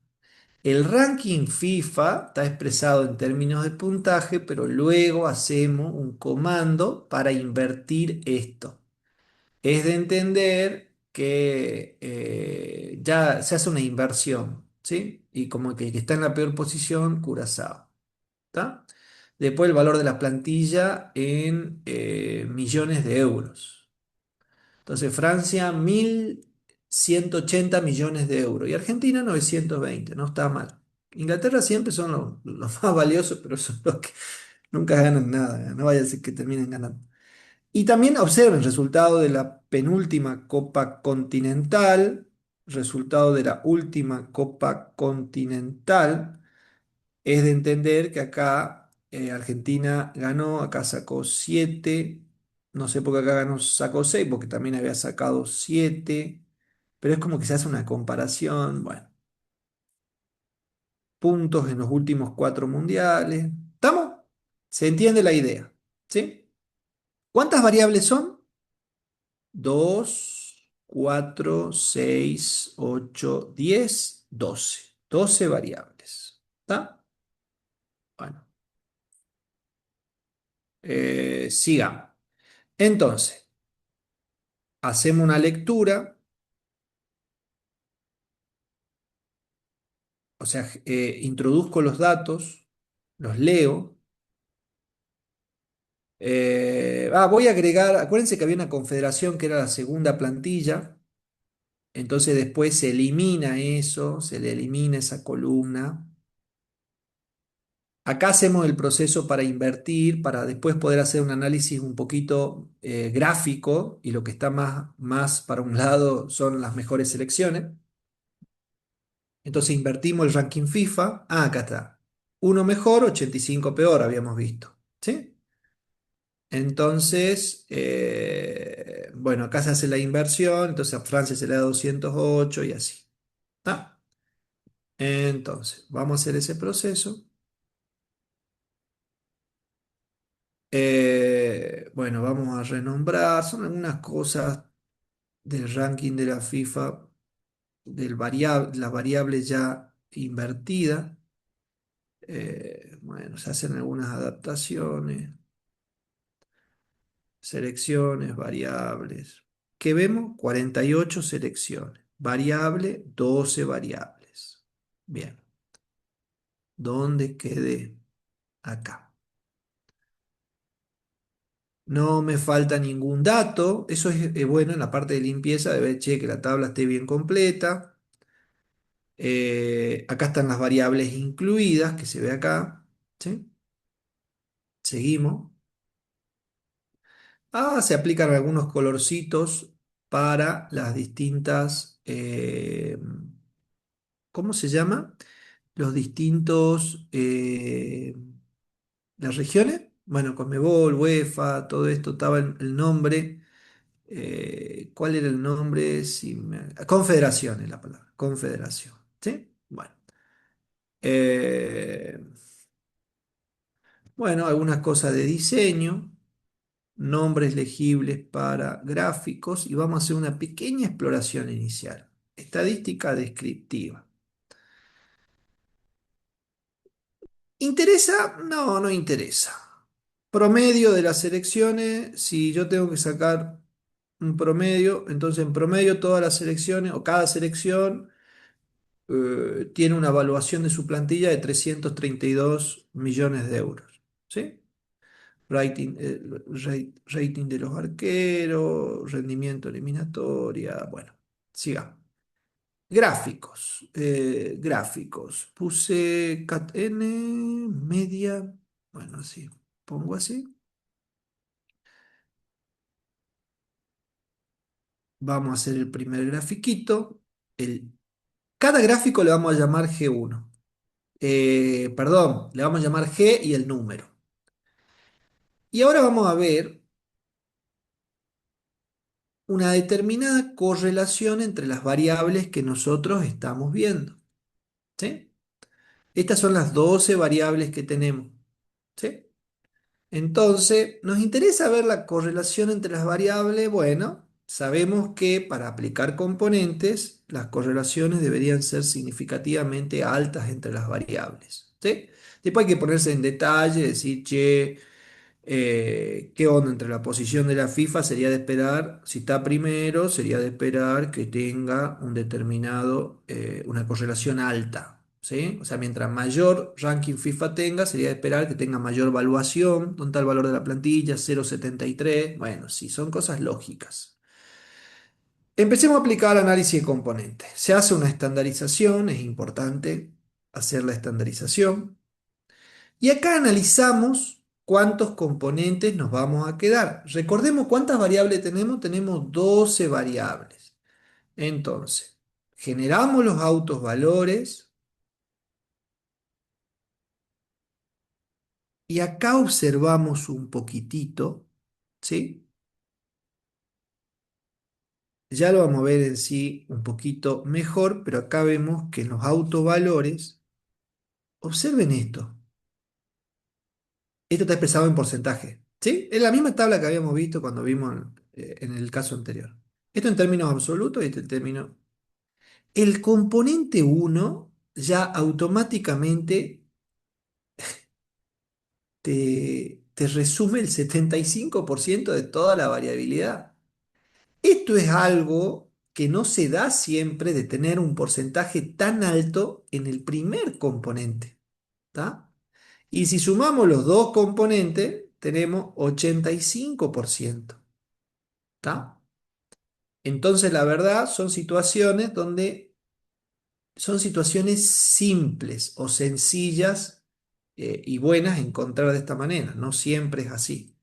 El ranking FIFA está expresado en términos de puntaje, pero luego hacemos un comando para invertir esto. Es de entender que ya se hace una inversión, ¿sí? Y como que el que está en la peor posición, Curazao, ¿está? Después el valor de la plantilla en millones de euros. Entonces Francia, 1.180 millones de euros y Argentina 920, no está mal. Inglaterra siempre son los más valiosos, pero son los que nunca ganan nada, no vaya a ser que terminen ganando. Y también observen resultado de la penúltima Copa Continental, resultado de la última Copa Continental. Es de entender que acá Argentina ganó, acá sacó 7, no sé por qué acá ganó, sacó 6, porque también había sacado 7, pero es como que se hace una comparación, bueno, puntos en los últimos 4 mundiales. ¿Estamos? ¿Se entiende la idea? ¿Sí? ¿Cuántas variables son? 2, 4, 6, 8, 10, 12. 12 variables. ¿Está? Bueno, sigamos. Entonces, hacemos una lectura, o sea, introduzco los datos, los leo. Voy a agregar, acuérdense que había una confederación que era la segunda plantilla, entonces después se elimina eso, se le elimina esa columna. Acá hacemos el proceso para invertir, para después poder hacer un análisis un poquito gráfico y lo que está más para un lado son las mejores selecciones. Entonces invertimos el ranking FIFA. Ah, acá está. Uno mejor, 85 peor, habíamos visto. ¿Sí? Entonces, bueno, acá se hace la inversión, entonces a Francia se le da 208 y así. ¿Está? Entonces, vamos a hacer ese proceso. Bueno, vamos a renombrar, son algunas cosas del ranking de la FIFA, la variable ya invertida. Bueno, se hacen algunas adaptaciones, selecciones, variables. ¿Qué vemos? 48 selecciones. Variable, 12 variables. Bien, ¿dónde quedé? Acá. No me falta ningún dato. Eso es bueno en la parte de limpieza de ver, che, que la tabla esté bien completa. Acá están las variables incluidas, que se ve acá. ¿Sí? Seguimos. Se aplican algunos colorcitos para las distintas, ¿cómo se llama? Los distintos, las regiones. Bueno, Conmebol, UEFA, todo esto estaba el nombre. ¿Cuál era el nombre? Confederación es la palabra, confederación. ¿Sí? Bueno. Eh, bueno, algunas cosas de diseño, nombres legibles para gráficos y vamos a hacer una pequeña exploración inicial. Estadística descriptiva. ¿Interesa? No, no interesa. Promedio de las selecciones, si yo tengo que sacar un promedio, entonces en promedio todas las selecciones o cada selección tiene una evaluación de su plantilla de 332 millones de euros. ¿Sí? Rating de los arqueros, rendimiento eliminatoria, bueno, sigamos. Gráficos. Puse cat n, media, bueno, así, pongo así. Vamos a hacer el primer grafiquito. Cada gráfico le vamos a llamar G1. Perdón, le vamos a llamar G y el número. Y ahora vamos a ver una determinada correlación entre las variables que nosotros estamos viendo. ¿Sí? Estas son las 12 variables que tenemos. ¿Sí? Entonces, ¿nos interesa ver la correlación entre las variables? Bueno, sabemos que para aplicar componentes, las correlaciones deberían ser significativamente altas entre las variables. ¿Sí? Después hay que ponerse en detalle, decir, che, ¿qué onda entre la posición de la FIFA? Sería de esperar, si está primero, sería de esperar que tenga un determinado, una correlación alta, ¿sí? O sea, mientras mayor ranking FIFA tenga, sería de esperar que tenga mayor valuación. ¿Dónde está el valor de la plantilla? 0,73. Bueno, sí, son cosas lógicas. Empecemos a aplicar análisis de componentes. Se hace una estandarización, es importante hacer la estandarización. Y acá analizamos cuántos componentes nos vamos a quedar. Recordemos cuántas variables tenemos. Tenemos 12 variables. Entonces, generamos los autos valores y acá observamos un poquitito, ¿sí? Ya lo vamos a ver en sí un poquito mejor, pero acá vemos que en los autovalores, observen esto. Esto está expresado en porcentaje, ¿sí? Es la misma tabla que habíamos visto cuando vimos en el caso anterior. Esto en términos absolutos y este en términos. El componente uno ya automáticamente te resume el 75% de toda la variabilidad. Esto es algo que no se da siempre de tener un porcentaje tan alto en el primer componente. ¿Tá? Y si sumamos los dos componentes, tenemos 85%. ¿Tá? Entonces, la verdad, son situaciones donde son situaciones simples o sencillas y buenas encontrar de esta manera. No siempre es así.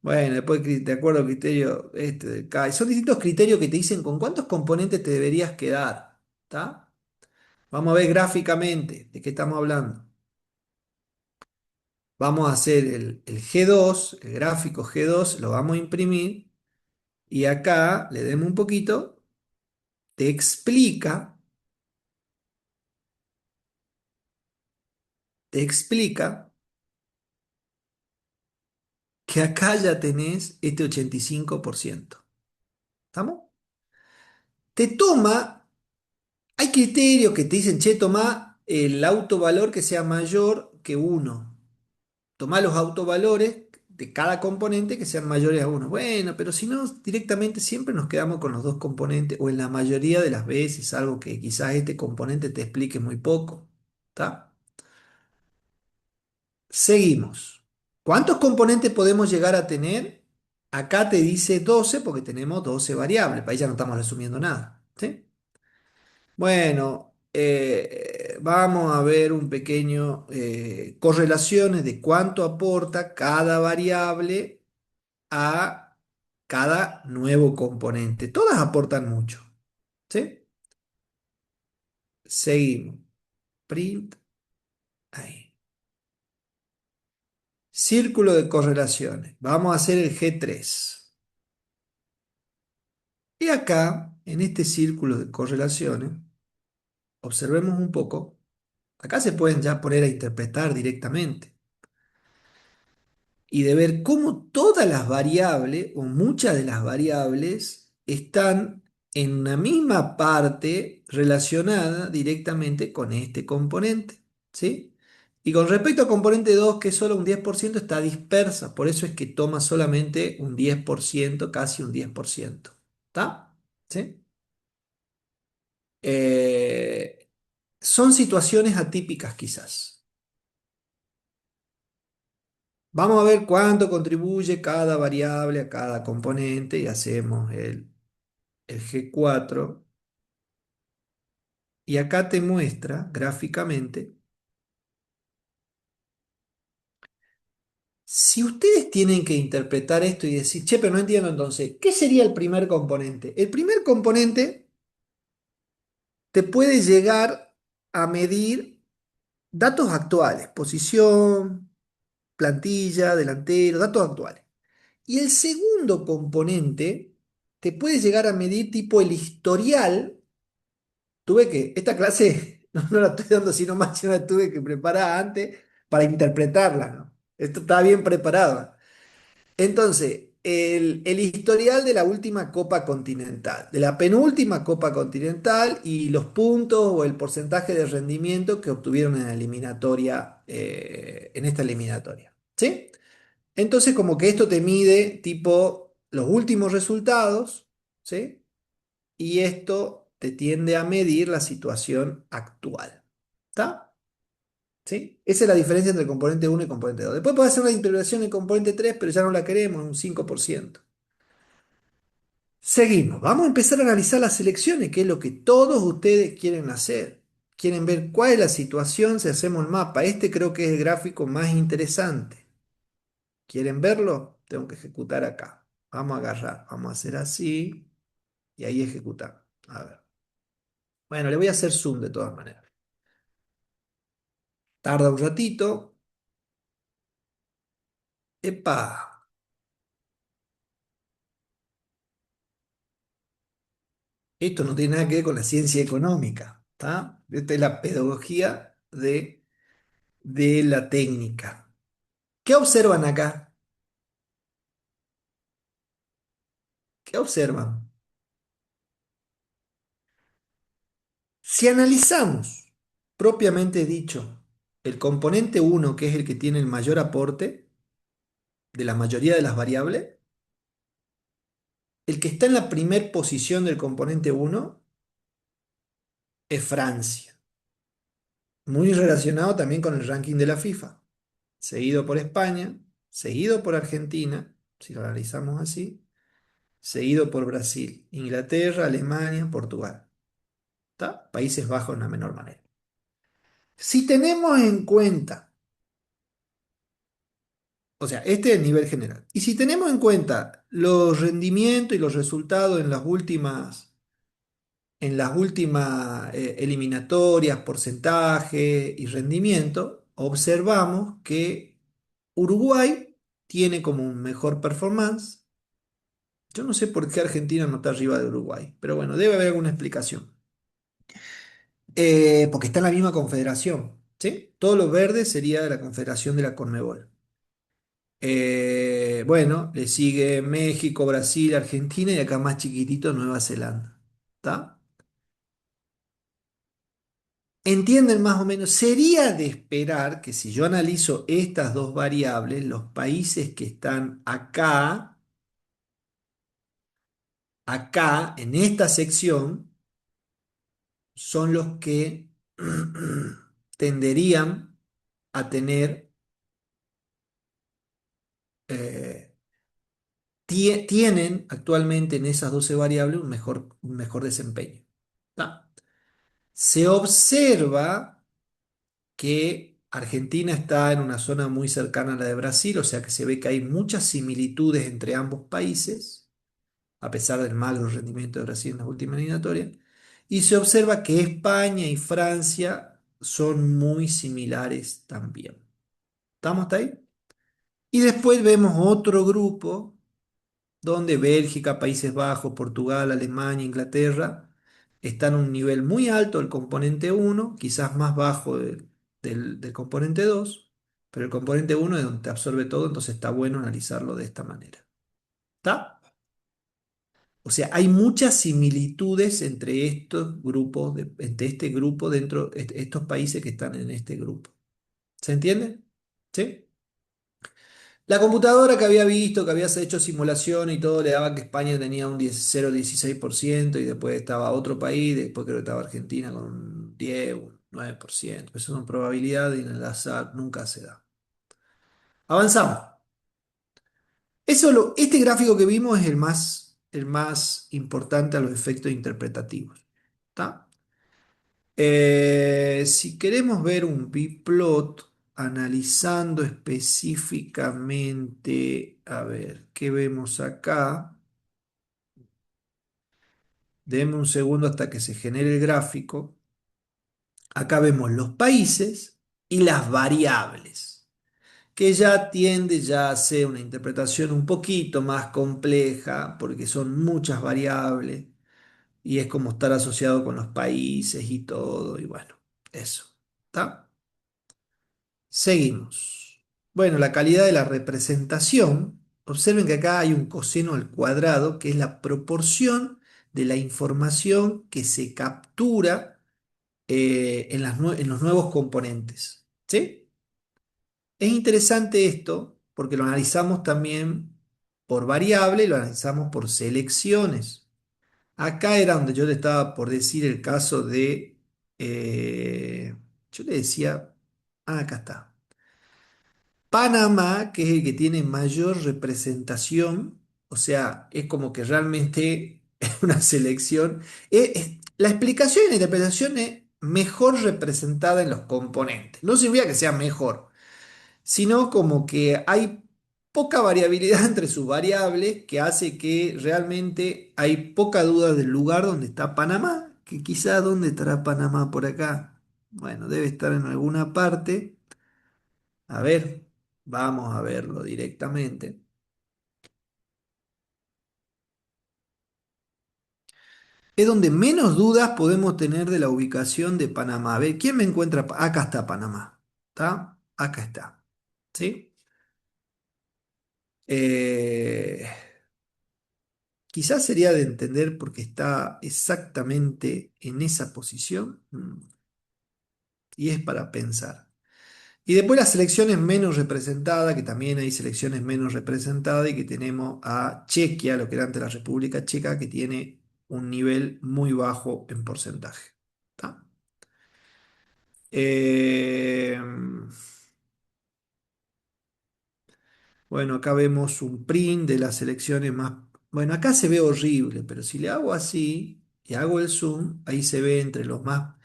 Bueno, después de acuerdo al criterio este del CAI. Son distintos criterios que te dicen con cuántos componentes te deberías quedar. ¿Tá? Vamos a ver gráficamente de qué estamos hablando. Vamos a hacer el G2, el gráfico G2, lo vamos a imprimir y acá le demos un poquito, te explica, te explica que acá ya tenés este 85%. ¿Estamos? Te toma, hay criterios que te dicen, che, toma el autovalor que sea mayor que uno. Tomá los autovalores de cada componente que sean mayores a uno. Bueno, pero si no, directamente siempre nos quedamos con los dos componentes, o en la mayoría de las veces, algo que quizás este componente te explique muy poco. ¿Está? Seguimos. ¿Cuántos componentes podemos llegar a tener? Acá te dice 12 porque tenemos 12 variables. Para ahí ya no estamos resumiendo nada. ¿Sí? Bueno, vamos a ver un pequeño correlaciones de cuánto aporta cada variable a cada nuevo componente. Todas aportan mucho. ¿Sí? Seguimos. Print. Ahí. Círculo de correlaciones. Vamos a hacer el G3. Y acá, en este círculo de correlaciones, observemos un poco, acá se pueden ya poner a interpretar directamente y de ver cómo todas las variables o muchas de las variables están en una misma parte relacionada directamente con este componente, ¿sí? Y con respecto al componente 2 que es solo un 10% está dispersa, por eso es que toma solamente un 10%, casi un 10%. ¿Está? ¿Sí? Eh, Son situaciones atípicas quizás. Vamos a ver cuánto contribuye cada variable a cada componente y hacemos el G4. Y acá te muestra gráficamente, si ustedes tienen que interpretar esto y decir, che, pero no entiendo entonces, ¿qué sería el primer componente? El primer componente te puede llegar a medir datos actuales, posición, plantilla, delantero, datos actuales. Y el segundo componente te puede llegar a medir tipo el historial. Tuve que, esta clase no la estoy dando sino más, yo la tuve que preparar antes para interpretarla, ¿no? Esto está bien preparado. Entonces, el historial de la última Copa Continental, de la penúltima Copa Continental y los puntos o el porcentaje de rendimiento que obtuvieron en la eliminatoria, en esta eliminatoria. ¿Sí? Entonces, como que esto te mide tipo los últimos resultados, ¿sí? Y esto te tiende a medir la situación actual. ¿Está? ¿Sí? Esa es la diferencia entre el componente uno y el componente 2. Después puedes hacer una interpretación en componente 3, pero ya no la queremos, un 5%. Seguimos. Vamos a empezar a analizar las selecciones, que es lo que todos ustedes quieren hacer. Quieren ver cuál es la situación si hacemos el mapa. Este creo que es el gráfico más interesante. ¿Quieren verlo? Tengo que ejecutar acá. Vamos a agarrar, vamos a hacer así y ahí ejecutar. A ver. Bueno, le voy a hacer zoom de todas maneras. Tarda un ratito. ¡Epa! Esto no tiene nada que ver con la ciencia económica, ¿está? Esta es la pedagogía de la técnica. ¿Qué observan acá? ¿Qué observan? Si analizamos, propiamente dicho, el componente uno, que es el que tiene el mayor aporte de la mayoría de las variables, el que está en la primer posición del componente uno es Francia, muy relacionado también con el ranking de la FIFA, seguido por España, seguido por Argentina, si lo analizamos así, seguido por Brasil, Inglaterra, Alemania, Portugal. ¿Está? Países Bajos en la menor manera. Si tenemos en cuenta, o sea, este es el nivel general, y si tenemos en cuenta los rendimientos y los resultados en las últimas eliminatorias, porcentaje y rendimiento, observamos que Uruguay tiene como un mejor performance. Yo no sé por qué Argentina no está arriba de Uruguay, pero bueno, debe haber alguna explicación. Porque está en la misma confederación, ¿sí? Todo lo verde sería de la confederación de la Conmebol. Bueno, le sigue México, Brasil, Argentina y acá más chiquitito Nueva Zelanda. ¿Está? ¿Entienden más o menos? Sería de esperar que si yo analizo estas dos variables, los países que están acá, en esta sección, son los que tenderían a tener, eh, tienen actualmente en esas 12 variables un mejor desempeño. ¿Tá? Se observa que Argentina está en una zona muy cercana a la de Brasil, o sea que se ve que hay muchas similitudes entre ambos países, a pesar del magro rendimiento de Brasil en las últimas eliminatorias, y se observa que España y Francia son muy similares también. ¿Estamos hasta ahí? Y después vemos otro grupo donde Bélgica, Países Bajos, Portugal, Alemania, Inglaterra están a un nivel muy alto del componente uno, quizás más bajo del componente 2, pero el componente uno es donde te absorbe todo, entonces está bueno analizarlo de esta manera. ¿Está? O sea, hay muchas similitudes entre estos grupos, entre este grupo dentro, estos países que están en este grupo. ¿Se entiende? ¿Sí? La computadora que había visto, que habías hecho simulación y todo, le daba que España tenía un 0,16% y después estaba otro país, después creo que estaba Argentina con un 10, un 9%. Eso son probabilidades y en el azar nunca se da. Avanzamos. Este gráfico que vimos es el más importante a los efectos interpretativos. ¿Está? Si queremos ver un biplot analizando específicamente, a ver, ¿qué vemos acá? Deme un segundo hasta que se genere el gráfico. Acá vemos los países y las variables, que ya tiende ya a ser una interpretación un poquito más compleja, porque son muchas variables y es como estar asociado con los países y todo, y bueno, eso. ¿Está? Seguimos. Bueno, la calidad de la representación. Observen que acá hay un coseno al cuadrado, que es la proporción de la información que se captura en los nuevos componentes. ¿Sí? Es interesante esto porque lo analizamos también por variable y lo analizamos por selecciones. Acá era donde yo le estaba por decir el caso de, yo le decía, acá está. Panamá, que es el que tiene mayor representación, o sea, es como que realmente es una selección. La explicación y la interpretación es mejor representada en los componentes. No significa que sea mejor, sino como que hay poca variabilidad entre sus variables que hace que realmente hay poca duda del lugar donde está Panamá, que quizá dónde estará Panamá por acá. Bueno, debe estar en alguna parte. A ver, vamos a verlo directamente. Es donde menos dudas podemos tener de la ubicación de Panamá. A ver, ¿quién me encuentra? Acá está Panamá. ¿Está? Acá está. ¿Sí? Eh, Quizás sería de entender porque está exactamente en esa posición. Y es para pensar. Y después las selecciones menos representadas, que también hay selecciones menos representadas y que tenemos a Chequia, lo que era antes la República Checa, que tiene un nivel muy bajo en porcentaje. ¿Tá? Eh, bueno, acá vemos un print de las selecciones más... Bueno, acá se ve horrible, pero si le hago así y hago el zoom, ahí se ve entre los más...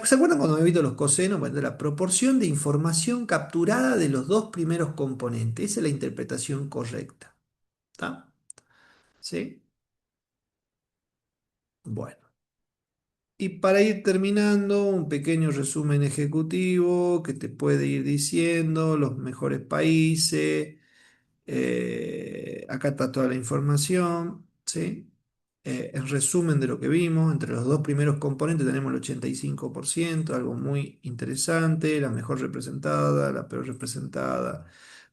¿Se acuerdan cuando me visto los cosenos? Bueno, la proporción de información capturada de los dos primeros componentes. Esa es la interpretación correcta. ¿Está? ¿Sí? Bueno. Y para ir terminando, un pequeño resumen ejecutivo que te puede ir diciendo los mejores países. Acá está toda la información, ¿sí? En resumen de lo que vimos, entre los dos primeros componentes tenemos el 85%, algo muy interesante, la mejor representada, la peor representada.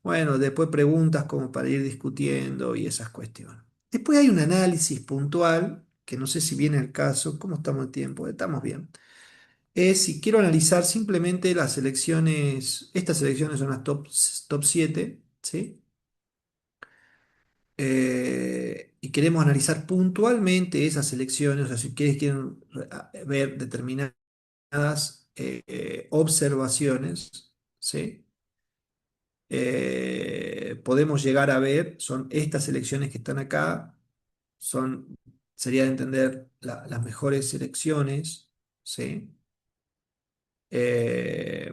Bueno, después preguntas como para ir discutiendo y esas cuestiones. Después hay un análisis puntual, que no sé si viene al caso, ¿cómo estamos en tiempo? Estamos bien. Es si quiero analizar simplemente las selecciones, estas selecciones son las top 7, ¿sí? Y queremos analizar puntualmente esas elecciones, o sea, si ustedes quieren ver determinadas observaciones, ¿sí? Podemos llegar a ver, son estas elecciones que están acá, sería de entender las mejores elecciones, ¿sí? eh,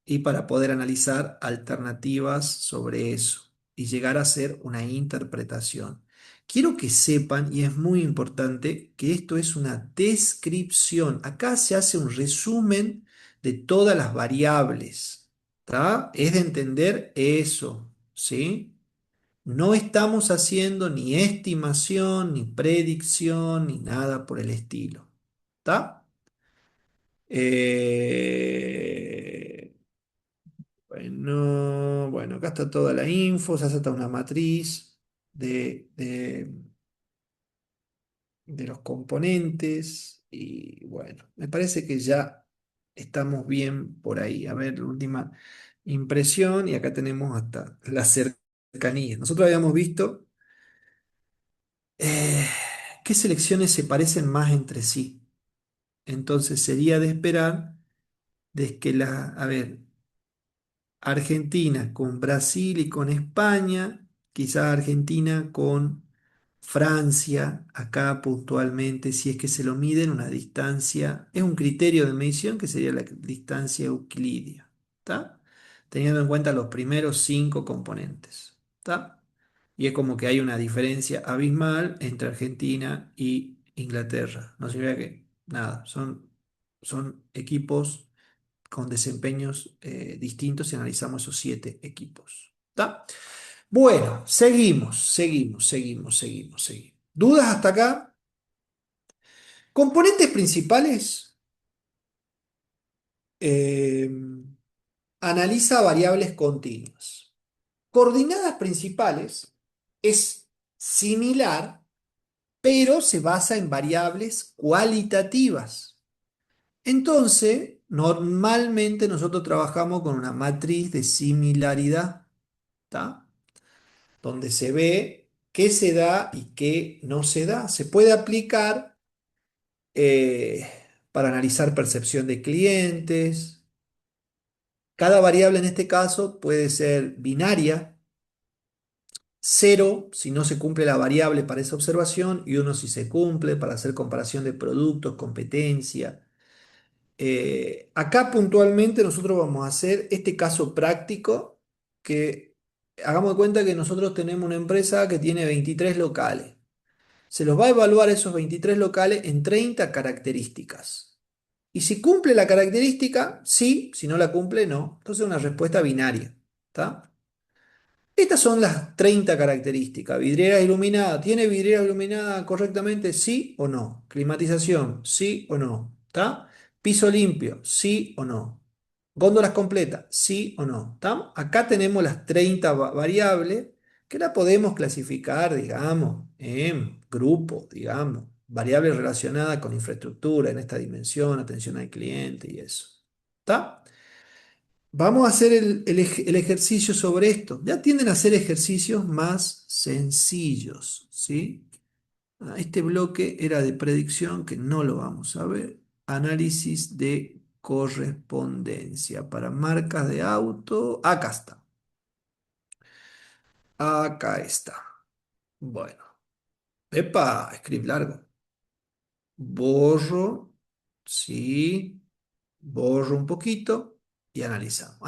y para poder analizar alternativas sobre eso y llegar a hacer una interpretación. Quiero que sepan, y es muy importante, que esto es una descripción. Acá se hace un resumen de todas las variables. ¿Tá? Es de entender eso, ¿sí? No estamos haciendo ni estimación, ni predicción, ni nada por el estilo. ¿Está? Eh, bueno, acá está toda la info, se hace hasta una matriz de los componentes y bueno, me parece que ya estamos bien por ahí. A ver, la última impresión y acá tenemos hasta la cercanía. Nosotros habíamos visto eh, qué selecciones se parecen más entre sí. Entonces sería de esperar de que a ver, Argentina con Brasil y con España, quizá Argentina con Francia, acá puntualmente, si es que se lo mide en una distancia, es un criterio de medición que sería la distancia euclidia, ¿está? Teniendo en cuenta los primeros cinco componentes, ¿está? Y es como que hay una diferencia abismal entre Argentina y Inglaterra. No significa que nada, son equipos con desempeños distintos y analizamos esos 7 equipos. ¿Está? Bueno, seguimos. ¿Dudas hasta acá? Componentes principales. eh, Analiza variables continuas. Coordenadas principales es similar, pero se basa en variables cualitativas. Entonces, normalmente nosotros trabajamos con una matriz de similaridad, ¿tá? Donde se ve qué se da y qué no se da. Se puede aplicar eh, para analizar percepción de clientes. Cada variable en este caso puede ser binaria, 0 si no se cumple la variable para esa observación y 1 si se cumple para hacer comparación de productos, competencia. Acá puntualmente nosotros vamos a hacer este caso práctico que hagamos de cuenta que nosotros tenemos una empresa que tiene 23 locales. Se los va a evaluar esos 23 locales en 30 características. Y si cumple la característica, sí, si no la cumple, no. Entonces una respuesta binaria. ¿Está? Estas son las 30 características. Vidriera iluminada. ¿Tiene vidriera iluminada correctamente? ¿Sí o no? Climatización. ¿Sí o no? ¿Está? Piso limpio. ¿Sí o no? Góndolas completas. ¿Sí o no? ¿Está? Acá tenemos las 30 variables que la podemos clasificar, digamos, en grupos, digamos. Variables relacionadas con infraestructura en esta dimensión, atención al cliente y eso. ¿Está? Vamos a hacer el ejercicio sobre esto. Ya tienden a ser ejercicios más sencillos, ¿sí? Este bloque era de predicción, que no lo vamos a ver. Análisis de correspondencia para marcas de auto. Acá está. Acá está. Bueno. Epa, script largo. Borro. Sí. Borro un poquito y analizamos.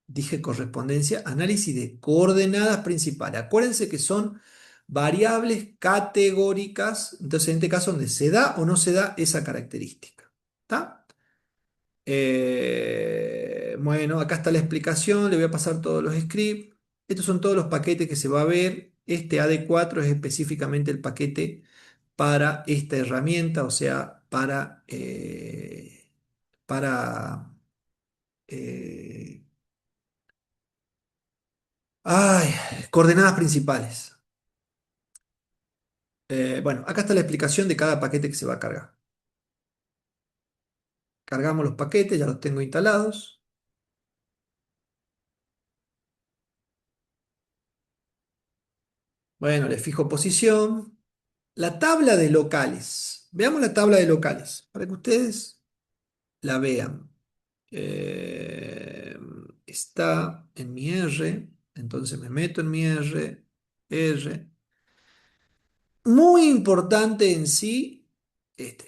Dije correspondencia, análisis de coordenadas principales. Acuérdense que son variables categóricas, entonces en este caso donde se da o no se da esa característica. ¿Está? Bueno, acá está la explicación, le voy a pasar todos los scripts. Estos son todos los paquetes que se va a ver. Este AD4 es específicamente el paquete para esta herramienta, o sea, para eh, ay, coordenadas principales. Bueno, acá está la explicación de cada paquete que se va a cargar. Cargamos los paquetes, ya los tengo instalados. Bueno, le fijo posición. La tabla de locales. Veamos la tabla de locales para que ustedes la vean. Eh, Está en mi R, entonces me meto en mi R. Muy importante en sí,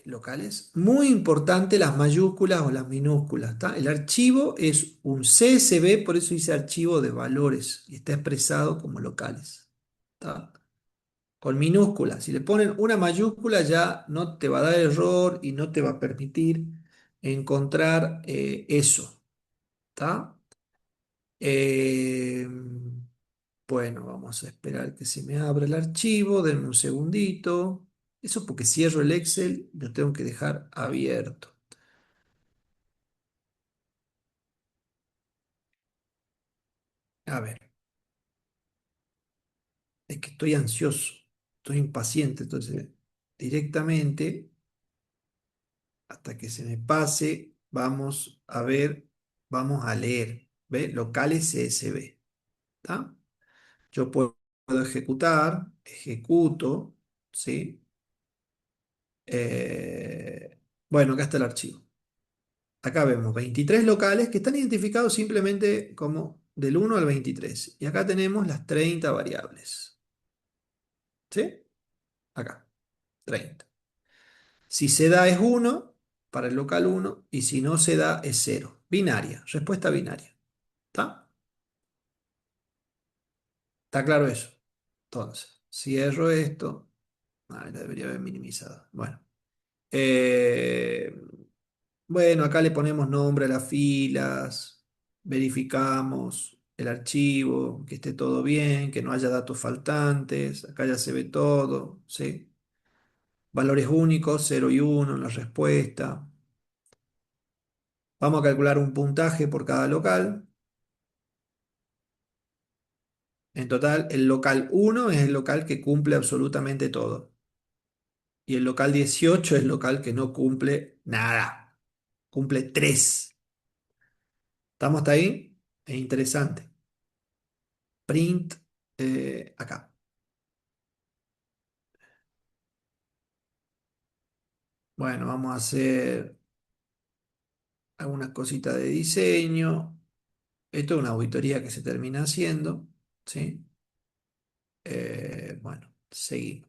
locales, muy importante las mayúsculas o las minúsculas, ¿tá? El archivo es un CSV, por eso dice archivo de valores y está expresado como locales, ¿tá? Con minúsculas. Si le ponen una mayúscula ya no te va a dar error y no te va a permitir encontrar eso, ¿tá? Eh, Bueno, vamos a esperar que se me abra el archivo, denme un segundito. Eso porque cierro el Excel, lo tengo que dejar abierto. A ver, es que estoy ansioso, estoy impaciente, entonces directamente, hasta que se me pase, vamos a ver, vamos a leer, ¿ve? Locales CSV, ¿está? Yo puedo ejecutar, ejecuto, ¿sí? Bueno, acá está el archivo. Acá vemos 23 locales que están identificados simplemente como del 1 al 23. Y acá tenemos las 30 variables. ¿Sí? Acá, 30. Si se da es 1 para el local 1 y si no se da es 0. Binaria, respuesta binaria. ¿Está? ¿Está claro eso? Entonces, cierro esto. Ah, la debería haber minimizado. Bueno. Eh, Bueno, acá le ponemos nombre a las filas, verificamos el archivo, que esté todo bien, que no haya datos faltantes, acá ya se ve todo, ¿sí? Valores únicos, 0 y 1 en la respuesta. Vamos a calcular un puntaje por cada local. En total, el local 1 es el local que cumple absolutamente todo. Y el local 18 es el local que no cumple nada. Cumple 3. ¿Estamos hasta ahí? Es interesante. Print acá. Bueno, vamos a hacer algunas cositas de diseño. Esto es una auditoría que se termina haciendo, ¿sí? Bueno, seguimos.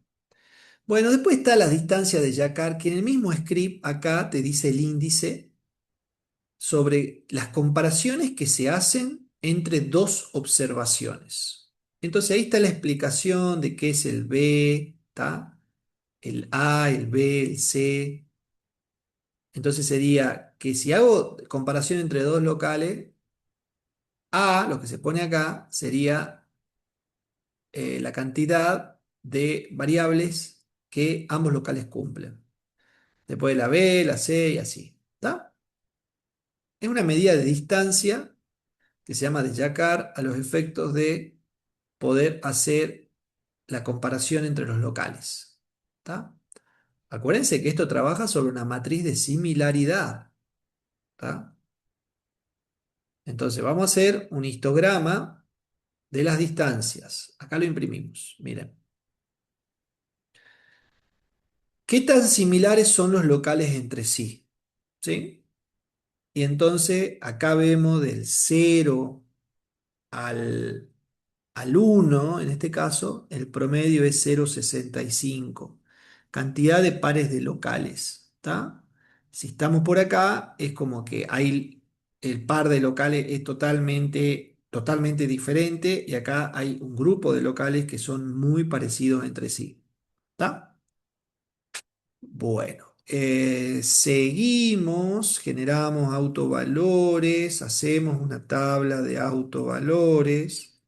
Bueno, después está la distancia de Jacquard, que en el mismo script acá te dice el índice sobre las comparaciones que se hacen entre dos observaciones. Entonces ahí está la explicación de qué es el B, ¿está? El A, el B, el C. Entonces sería que si hago comparación entre dos locales, A, lo que se pone acá, sería la cantidad de variables que ambos locales cumplen. Después la B, la C y así. ¿Está? Es una medida de distancia que se llama de Jacquard a los efectos de poder hacer la comparación entre los locales. ¿Está? Acuérdense que esto trabaja sobre una matriz de similaridad. ¿Está? Entonces vamos a hacer un histograma de las distancias. Acá lo imprimimos. Miren. ¿Qué tan similares son los locales entre sí? ¿Sí? Y entonces acá vemos del 0 al, al 1, en este caso, el promedio es 0,65. Cantidad de pares de locales. ¿Está? Si estamos por acá, es como que hay el par de locales es totalmente diferente y acá hay un grupo de locales que son muy parecidos entre sí. ¿Está? Bueno, seguimos, generamos autovalores, hacemos una tabla de autovalores.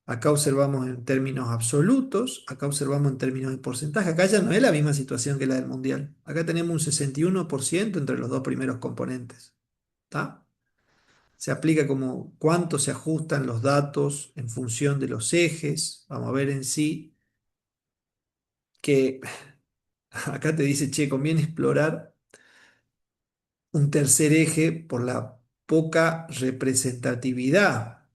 Acá observamos en términos absolutos, acá observamos en términos de porcentaje. Acá ya no es la misma situación que la del mundial. Acá tenemos un 61% entre los dos primeros componentes. ¿Está? Se aplica como cuánto se ajustan los datos en función de los ejes. Vamos a ver en sí que acá te dice, che, conviene explorar un tercer eje por la poca representatividad.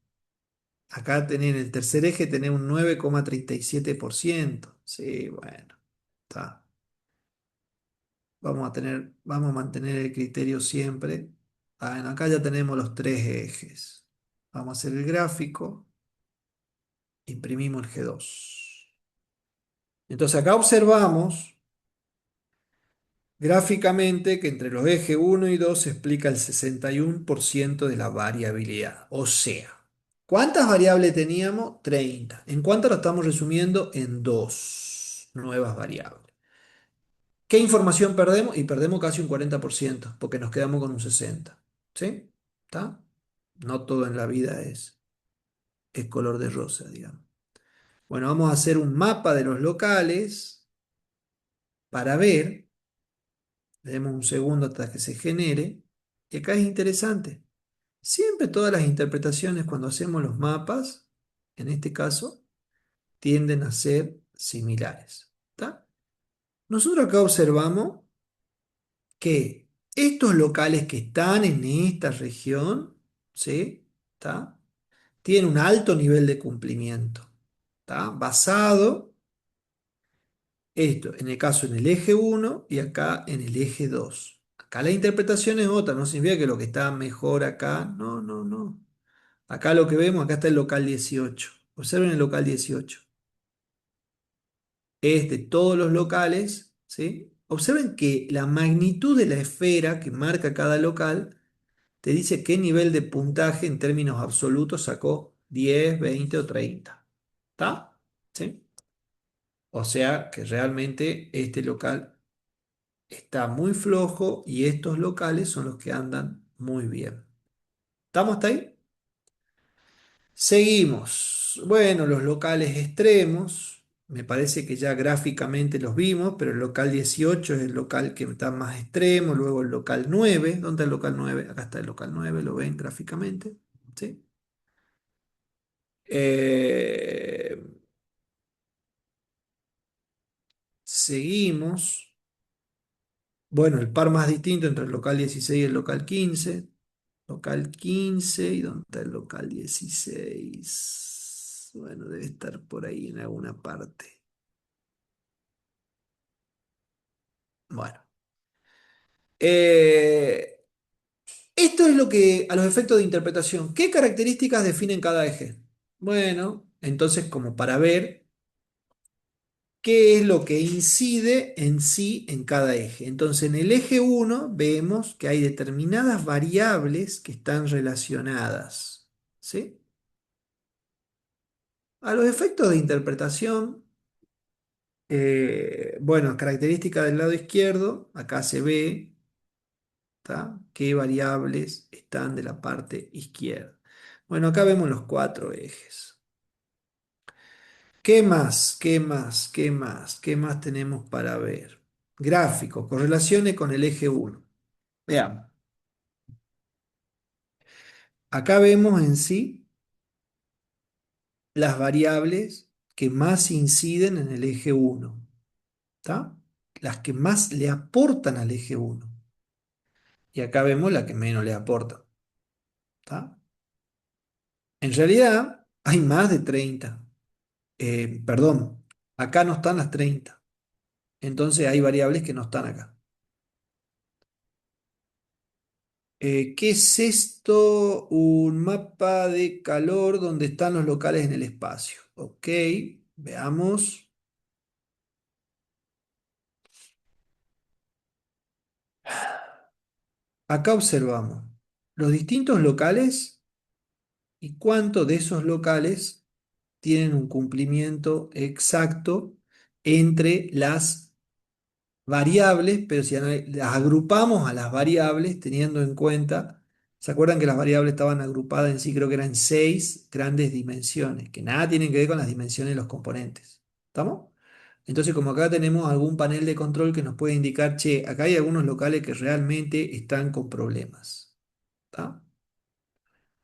Acá tenés en el tercer eje tenés un 9,37%. Sí, bueno, está. Vamos a mantener el criterio siempre. Ah, bueno, acá ya tenemos los tres ejes. Vamos a hacer el gráfico. Imprimimos el G2. Entonces acá observamos gráficamente que entre los ejes uno y 2 se explica el 61% de la variabilidad. O sea, ¿cuántas variables teníamos? 30. ¿En cuánto lo estamos resumiendo? En dos nuevas variables. ¿Qué información perdemos? Y perdemos casi un 40% porque nos quedamos con un 60%. ¿Sí? ¿Está? No todo en la vida es. es color de rosa, digamos. Bueno, vamos a hacer un mapa de los locales para ver. Le demos un segundo hasta que se genere. Y acá es interesante. Siempre todas las interpretaciones cuando hacemos los mapas, en este caso, tienden a ser similares. ¿Tá? Nosotros acá observamos que estos locales que están en esta región, ¿sí? ¿Tá? Tienen un alto nivel de cumplimiento. ¿Tá? Basado esto, en el caso en el eje uno y acá en el eje 2. Acá la interpretación es otra, no significa que lo que está mejor acá, no, no, no. Acá lo que vemos, acá está el local 18. Observen el local 18. Es de todos los locales, ¿sí? Observen que la magnitud de la esfera que marca cada local te dice qué nivel de puntaje en términos absolutos sacó 10, 20 o 30. ¿Está? ¿Sí? O sea que realmente este local está muy flojo y estos locales son los que andan muy bien. ¿Estamos hasta ahí? Seguimos. Bueno, los locales extremos, me parece que ya gráficamente los vimos, pero el local 18 es el local que está más extremo, luego el local 9. ¿Dónde está el local 9? Acá está el local 9, lo ven gráficamente. ¿Sí? Eh, seguimos. Bueno, el par más distinto entre el local 16 y el local 15. Local 15, ¿y dónde está el local 16? Bueno, debe estar por ahí en alguna parte. Bueno. Eh, esto es lo que, a los efectos de interpretación, ¿qué características definen cada eje? Bueno, entonces como para ver qué es lo que incide en sí en cada eje. Entonces en el eje uno vemos que hay determinadas variables que están relacionadas. ¿Sí? A los efectos de interpretación, bueno, característica del lado izquierdo, acá se ve, ¿tá? Qué variables están de la parte izquierda. Bueno, acá vemos los cuatro ejes. ¿Qué más? ¿Qué más? ¿Qué más? ¿Qué más tenemos para ver? Gráfico, correlaciones con el eje uno. Veamos. Acá vemos en sí las variables que más inciden en el eje uno. ¿Tá? Las que más le aportan al eje uno. Y acá vemos la que menos le aporta. ¿Tá? En realidad hay más de 30. Perdón, acá no están las 30. Entonces hay variables que no están acá. ¿Qué es esto? Un mapa de calor donde están los locales en el espacio. Ok, veamos. Acá observamos los distintos locales y cuántos de esos locales tienen un cumplimiento exacto entre las variables, pero si las agrupamos a las variables teniendo en cuenta, ¿se acuerdan que las variables estaban agrupadas en sí? Creo que eran seis grandes dimensiones, que nada tienen que ver con las dimensiones de los componentes. ¿Estamos? Entonces, como acá tenemos algún panel de control que nos puede indicar, che, acá hay algunos locales que realmente están con problemas. ¿Está?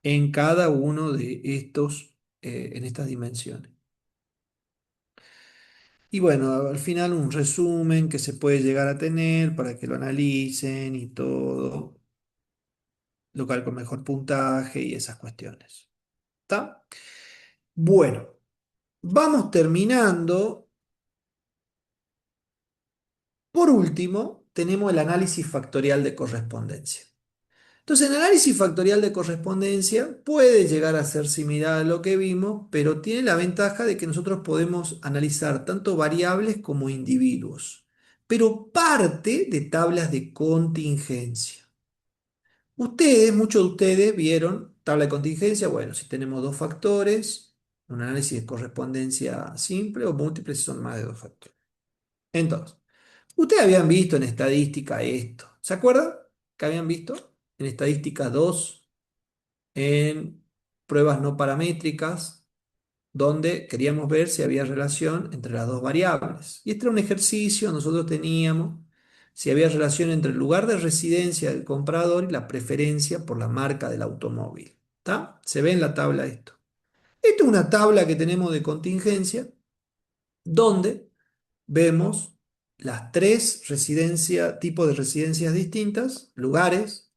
En cada uno de estos, en estas dimensiones. Y bueno, al final un resumen que se puede llegar a tener para que lo analicen y todo, local con mejor puntaje y esas cuestiones. ¿Está? Bueno, vamos terminando. Por último, tenemos el análisis factorial de correspondencia. Entonces, el análisis factorial de correspondencia puede llegar a ser similar a lo que vimos, pero tiene la ventaja de que nosotros podemos analizar tanto variables como individuos, pero parte de tablas de contingencia. Ustedes, muchos de ustedes vieron tabla de contingencia, bueno, si tenemos dos factores, un análisis de correspondencia simple o múltiple si son más de dos factores. Entonces, ustedes habían visto en estadística esto, ¿se acuerdan? ¿Que habían visto? En estadística 2 en pruebas no paramétricas, donde queríamos ver si había relación entre las dos variables. Y este era un ejercicio, nosotros teníamos si había relación entre el lugar de residencia del comprador y la preferencia por la marca del automóvil. ¿Está? Se ve en la tabla esto. Esta es una tabla que tenemos de contingencia donde vemos las tres tipos de residencias distintas, lugares,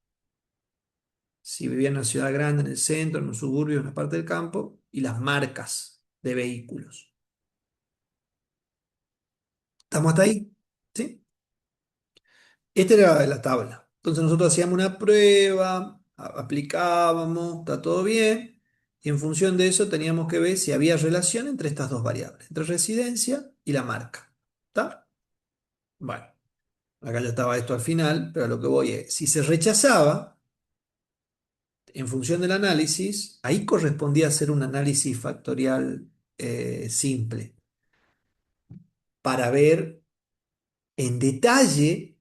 si vivía en una ciudad grande, en el centro, en un suburbio, en una parte del campo, y las marcas de vehículos. ¿Estamos hasta ahí? ¿Sí? Esta era la tabla. Entonces nosotros hacíamos una prueba, aplicábamos, está todo bien, y en función de eso teníamos que ver si había relación entre estas dos variables, entre residencia y la marca. ¿Está? Bueno, acá ya estaba esto al final, pero a lo que voy es, si se rechazaba, en función del análisis, ahí correspondía hacer un análisis factorial simple para ver en detalle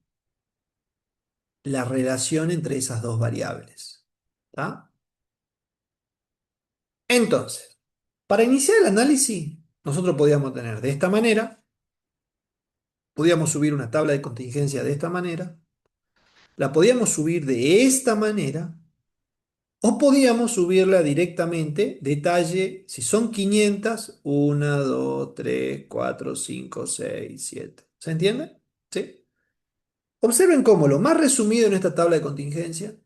la relación entre esas dos variables. ¿Está? Entonces, para iniciar el análisis, nosotros podíamos tener de esta manera, podíamos subir una tabla de contingencia de esta manera, la podíamos subir de esta manera, o podíamos subirla directamente, detalle, si son 500, 1, 2, 3, 4, 5, 6, 7. ¿Se entiende? ¿Sí? Observen cómo lo más resumido en esta tabla de contingencia,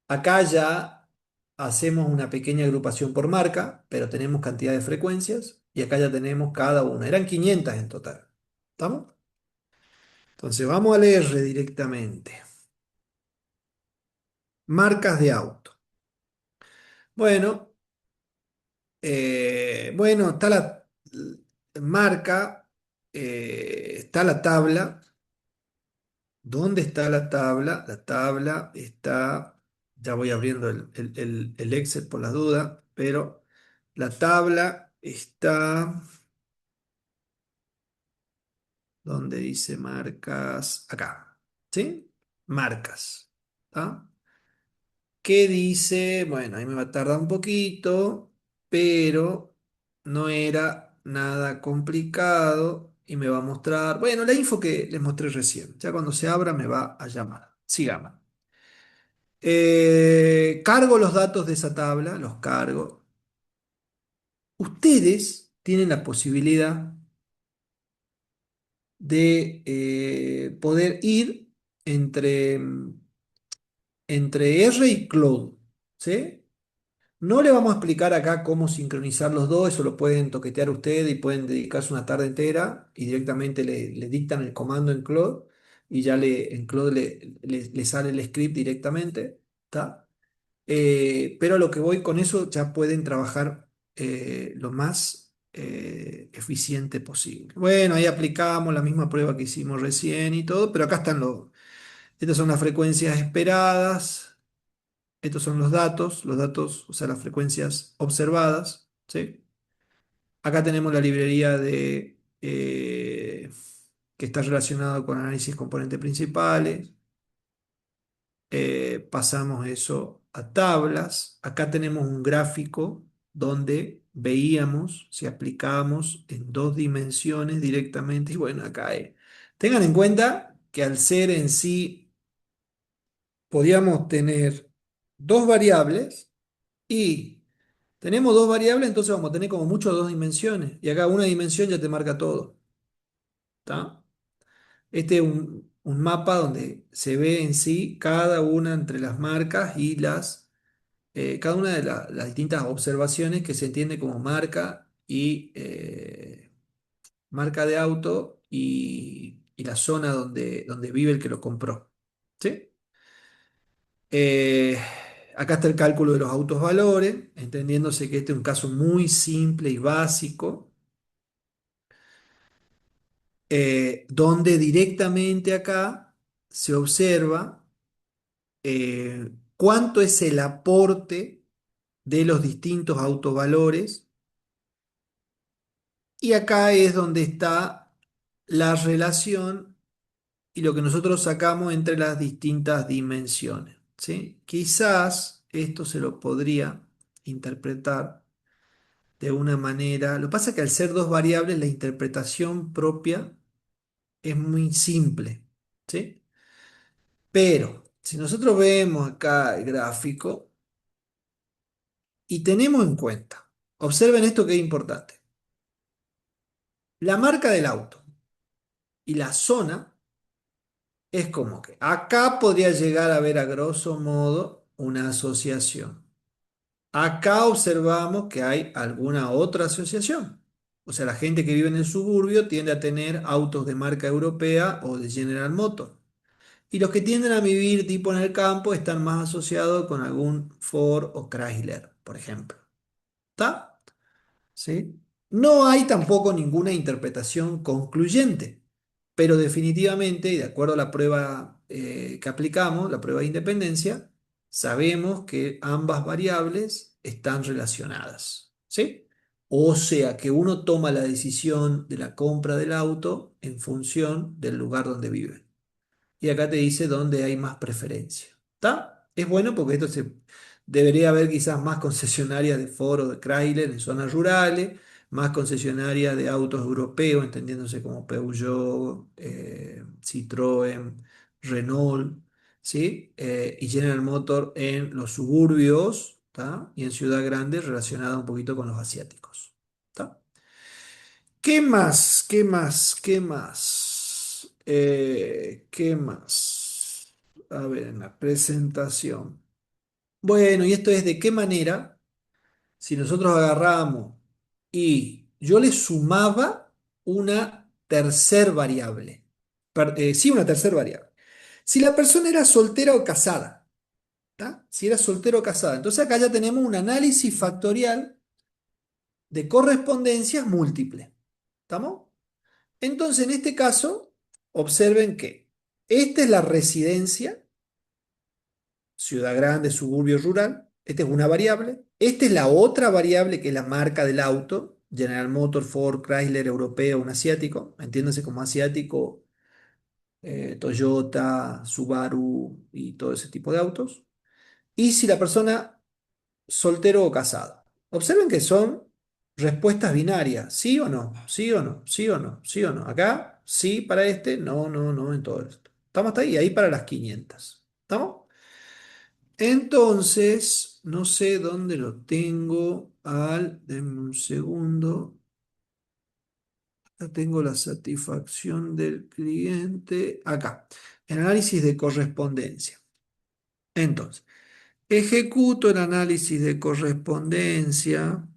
acá ya hacemos una pequeña agrupación por marca, pero tenemos cantidad de frecuencias y acá ya tenemos cada una. Eran 500 en total. ¿Estamos? Entonces vamos al R directamente. Marcas de auto. Bueno, bueno, está la marca, está la tabla. ¿Dónde está la tabla? La tabla está, ya voy abriendo el Excel por las dudas, pero la tabla está, ¿dónde dice marcas? Acá, ¿sí? Marcas. ¿Está? ¿Qué dice? Bueno, ahí me va a tardar un poquito, pero no era nada complicado y me va a mostrar, bueno, la info que les mostré recién. Ya cuando se abra me va a llamar. Sigamos. Cargo los datos de esa tabla, los cargo. Ustedes tienen la posibilidad de poder ir entre, entre R y Cloud, ¿sí? No le vamos a explicar acá cómo sincronizar los dos, eso lo pueden toquetear ustedes y pueden dedicarse una tarde entera y directamente le dictan el comando en Cloud y ya en Cloud le sale el script directamente, ¿está? Pero a lo que voy con eso ya pueden trabajar lo más eficiente posible. Bueno, ahí aplicamos la misma prueba que hicimos recién y todo, pero acá están estas son las frecuencias esperadas, estos son los datos, o sea, las frecuencias observadas, ¿sí? Acá tenemos la librería que está relacionada con análisis componentes principales. Pasamos eso a tablas. Acá tenemos un gráfico donde veíamos si aplicábamos en dos dimensiones directamente. Y bueno, acá tengan en cuenta que al ser en sí, podíamos tener dos variables y tenemos dos variables, entonces vamos a tener como mucho dos dimensiones. Y acá una dimensión ya te marca todo. ¿Está? Este es un mapa donde se ve en sí cada una entre las marcas y cada una de las distintas observaciones que se entiende como marca y marca de auto y la zona donde vive el que lo compró. ¿Sí? Eh, Acá está el cálculo de los autos valores, entendiéndose que este es un caso muy simple y básico, donde directamente acá se observa cuánto es el aporte de los distintos autovalores y acá es donde está la relación y lo que nosotros sacamos entre las distintas dimensiones, ¿sí? Quizás esto se lo podría interpretar. de una manera. Lo que pasa es que al ser dos variables, la interpretación propia es muy simple, ¿sí? Pero si nosotros vemos acá el gráfico y tenemos en cuenta, observen esto que es importante, la marca del auto y la zona es como que acá podría llegar a haber a grosso modo una asociación. Acá observamos que hay alguna otra asociación. O sea, la gente que vive en el suburbio tiende a tener autos de marca europea o de General Motors. Y los que tienden a vivir tipo en el campo están más asociados con algún Ford o Chrysler, por ejemplo. ¿Está? ¿Sí? No hay tampoco ninguna interpretación concluyente, pero definitivamente, y de acuerdo a la prueba que aplicamos, la prueba de independencia, sabemos que ambas variables están relacionadas. ¿Sí? O sea que uno toma la decisión de la compra del auto en función del lugar donde vive y acá te dice dónde hay más preferencia. ¿Está? Es bueno porque debería haber quizás más concesionarias de Ford o de Chrysler en zonas rurales, más concesionarias de autos europeos, entendiéndose como Peugeot, Citroën, Renault, ¿sí? Y General Motors en los suburbios, ¿está? Y en ciudad grande relacionada un poquito con los asiáticos. ¿Está? ¿Qué más? ¿Qué más? ¿Qué más? ¿Qué más? A ver, en la presentación. Bueno, y esto es de qué manera, si nosotros agarramos y yo le sumaba una tercer variable. Sí, una tercer variable. Si la persona era soltera o casada, ¿tá? Si era soltera o casada. Entonces acá ya tenemos un análisis factorial de correspondencias múltiples. ¿Estamos? Entonces, en este caso, observen que esta es la residencia, ciudad grande, suburbio rural. Esta es una variable. Esta es la otra variable que es la marca del auto. General Motors, Ford, Chrysler, europeo, un asiático. Entiéndase como asiático, Toyota, Subaru y todo ese tipo de autos. Y si la persona soltero o casado. Observen que son respuestas binarias, sí o no, sí o no, sí o no, sí o no. Acá, sí para este, no, no, no en todo esto. ¿Estamos hasta ahí? Ahí para las 500. ¿Estamos? Entonces, no sé dónde lo tengo denme un segundo. Acá tengo la satisfacción del cliente. Acá, el análisis de correspondencia. Entonces, ejecuto el análisis de correspondencia.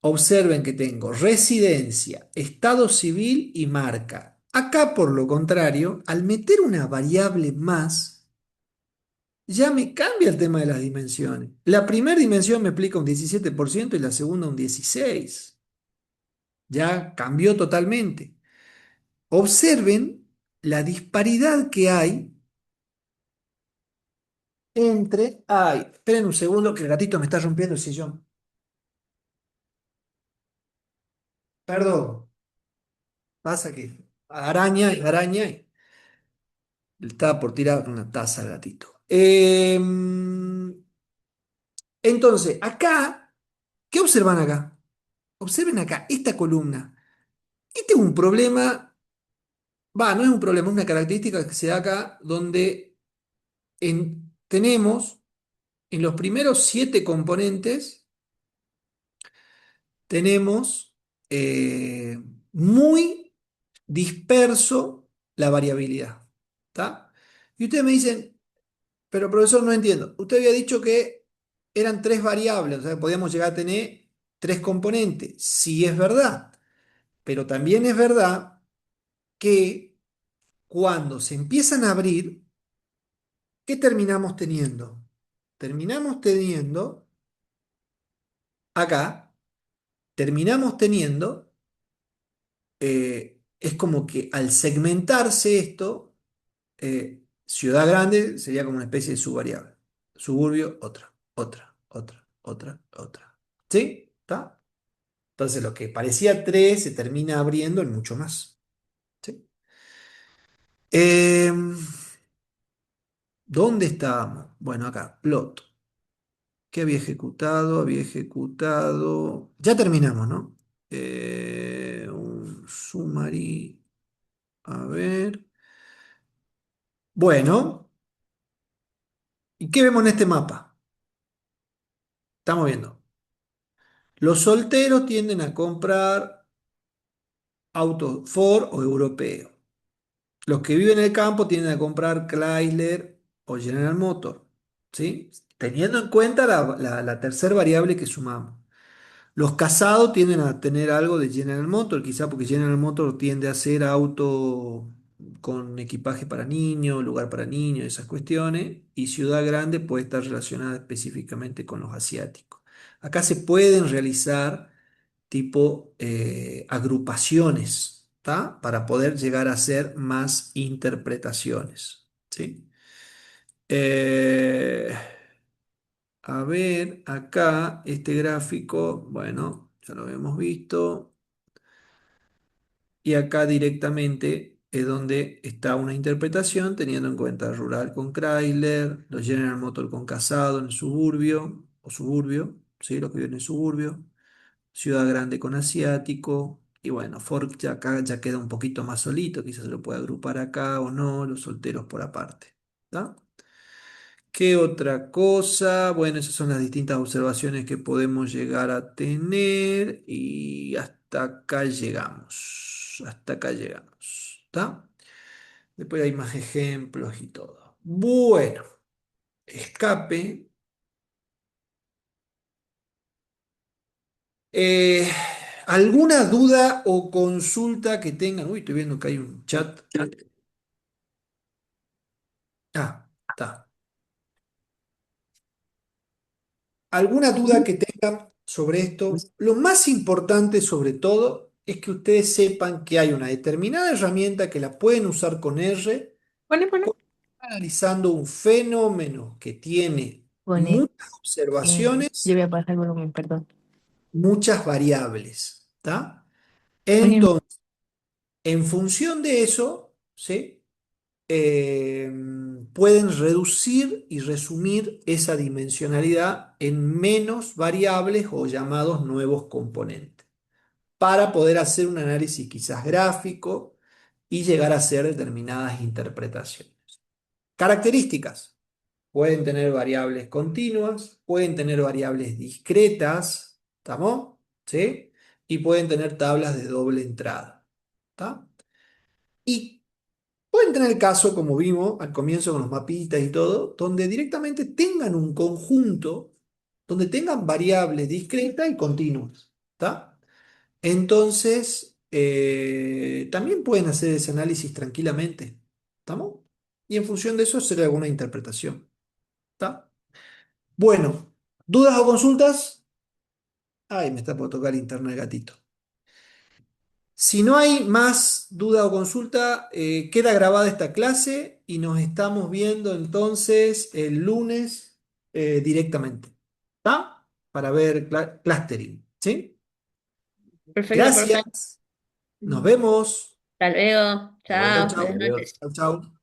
Observen que tengo residencia, estado civil y marca. Acá, por lo contrario, al meter una variable más, ya me cambia el tema de las dimensiones. La primera dimensión me explica un 17% y la segunda un 16%. Ya cambió totalmente. Observen la disparidad que hay entre... Ay, esperen un segundo que el gatito me está rompiendo el sillón. Perdón, pasa que araña y araña. Le estaba por tirar una taza al gatito. Entonces, acá, ¿qué observan acá? Observen acá, esta columna. Este es un problema, no es un problema, es una característica que se da acá, donde tenemos en los primeros 7 componentes, tenemos muy disperso la variabilidad. ¿Está? Y ustedes me dicen, pero profesor, no entiendo. Usted había dicho que eran 3 variables, o sea, podíamos llegar a tener 3 componentes. Sí es verdad, pero también es verdad que cuando se empiezan a abrir, ¿qué terminamos teniendo? Terminamos teniendo acá, terminamos teniendo, es como que al segmentarse esto, ciudad grande sería como una especie de subvariable. Suburbio, otra, otra, otra, otra, otra. ¿Sí? ¿Está? Entonces lo que parecía 3 se termina abriendo en mucho más. ¿Sí? Em, ¿Dónde estábamos? Bueno, acá, plot. ¿Qué había ejecutado? Había ejecutado. Ya terminamos, ¿no? Un summary. A ver. Bueno, ¿y qué vemos en este mapa? Estamos viendo. Los solteros tienden a comprar autos Ford o europeo. Los que viven en el campo tienden a comprar Chrysler o General Motors, ¿sí? Teniendo en cuenta la tercera variable que sumamos. Los casados tienden a tener algo de General Motors, quizá porque General Motors tiende a ser auto con equipaje para niños, lugar para niños, esas cuestiones, y Ciudad Grande puede estar relacionada específicamente con los asiáticos. Acá se pueden realizar tipo agrupaciones, ¿tá? Para poder llegar a hacer más interpretaciones, ¿sí? Eh, a ver, acá este gráfico, bueno, ya lo hemos visto. Y acá directamente es donde está una interpretación teniendo en cuenta rural con Chrysler, los General Motors con Casado en el suburbio o suburbio, ¿sí? Los que viven en suburbio, Ciudad Grande con Asiático. Y bueno, Ford ya acá ya queda un poquito más solito, quizás se lo pueda agrupar acá o no, los solteros por aparte. ¿Tá? ¿Qué otra cosa? Bueno, esas son las distintas observaciones que podemos llegar a tener y hasta acá llegamos. Hasta acá llegamos. ¿Está? Después hay más ejemplos y todo. Bueno, escape. Eh, ¿Alguna duda o consulta que tengan? Uy, estoy viendo que hay un chat. Ah, está. ¿Alguna duda que tengan sobre esto? Lo más importante sobre todo es que ustedes sepan que hay una determinada herramienta que la pueden usar con R, Pone, pone. analizando un fenómeno que tiene Pone. muchas observaciones, Yo voy a pasar el volumen, perdón. muchas variables, ¿está? Pone. Entonces, en función de eso, ¿sí? eh, pueden reducir y resumir esa dimensionalidad en menos variables o llamados nuevos componentes, para poder hacer un análisis quizás gráfico y llegar a hacer determinadas interpretaciones. Características. Pueden tener variables continuas, pueden tener variables discretas, ¿estamos? ¿Sí? Y pueden tener tablas de doble entrada, ¿está? Y pueden tener el caso, como vimos al comienzo con los mapitas y todo, donde directamente tengan un conjunto, donde tengan variables discretas y continuas. ¿Está? Entonces, también pueden hacer ese análisis tranquilamente. ¿Estamos? Y en función de eso hacer alguna interpretación. ¿Está? Bueno, ¿dudas o consultas? Ay, me está por tocar internet gatito. Si no hay más duda o consulta, queda grabada esta clase y nos estamos viendo entonces el lunes directamente. ¿Está? Para ver clustering. ¿Sí? Perfecto, perfecto. Gracias. Nos vemos. Hasta luego. Bueno, Chau, Chao. Buenas chau. adiós. noches. Chau, chau.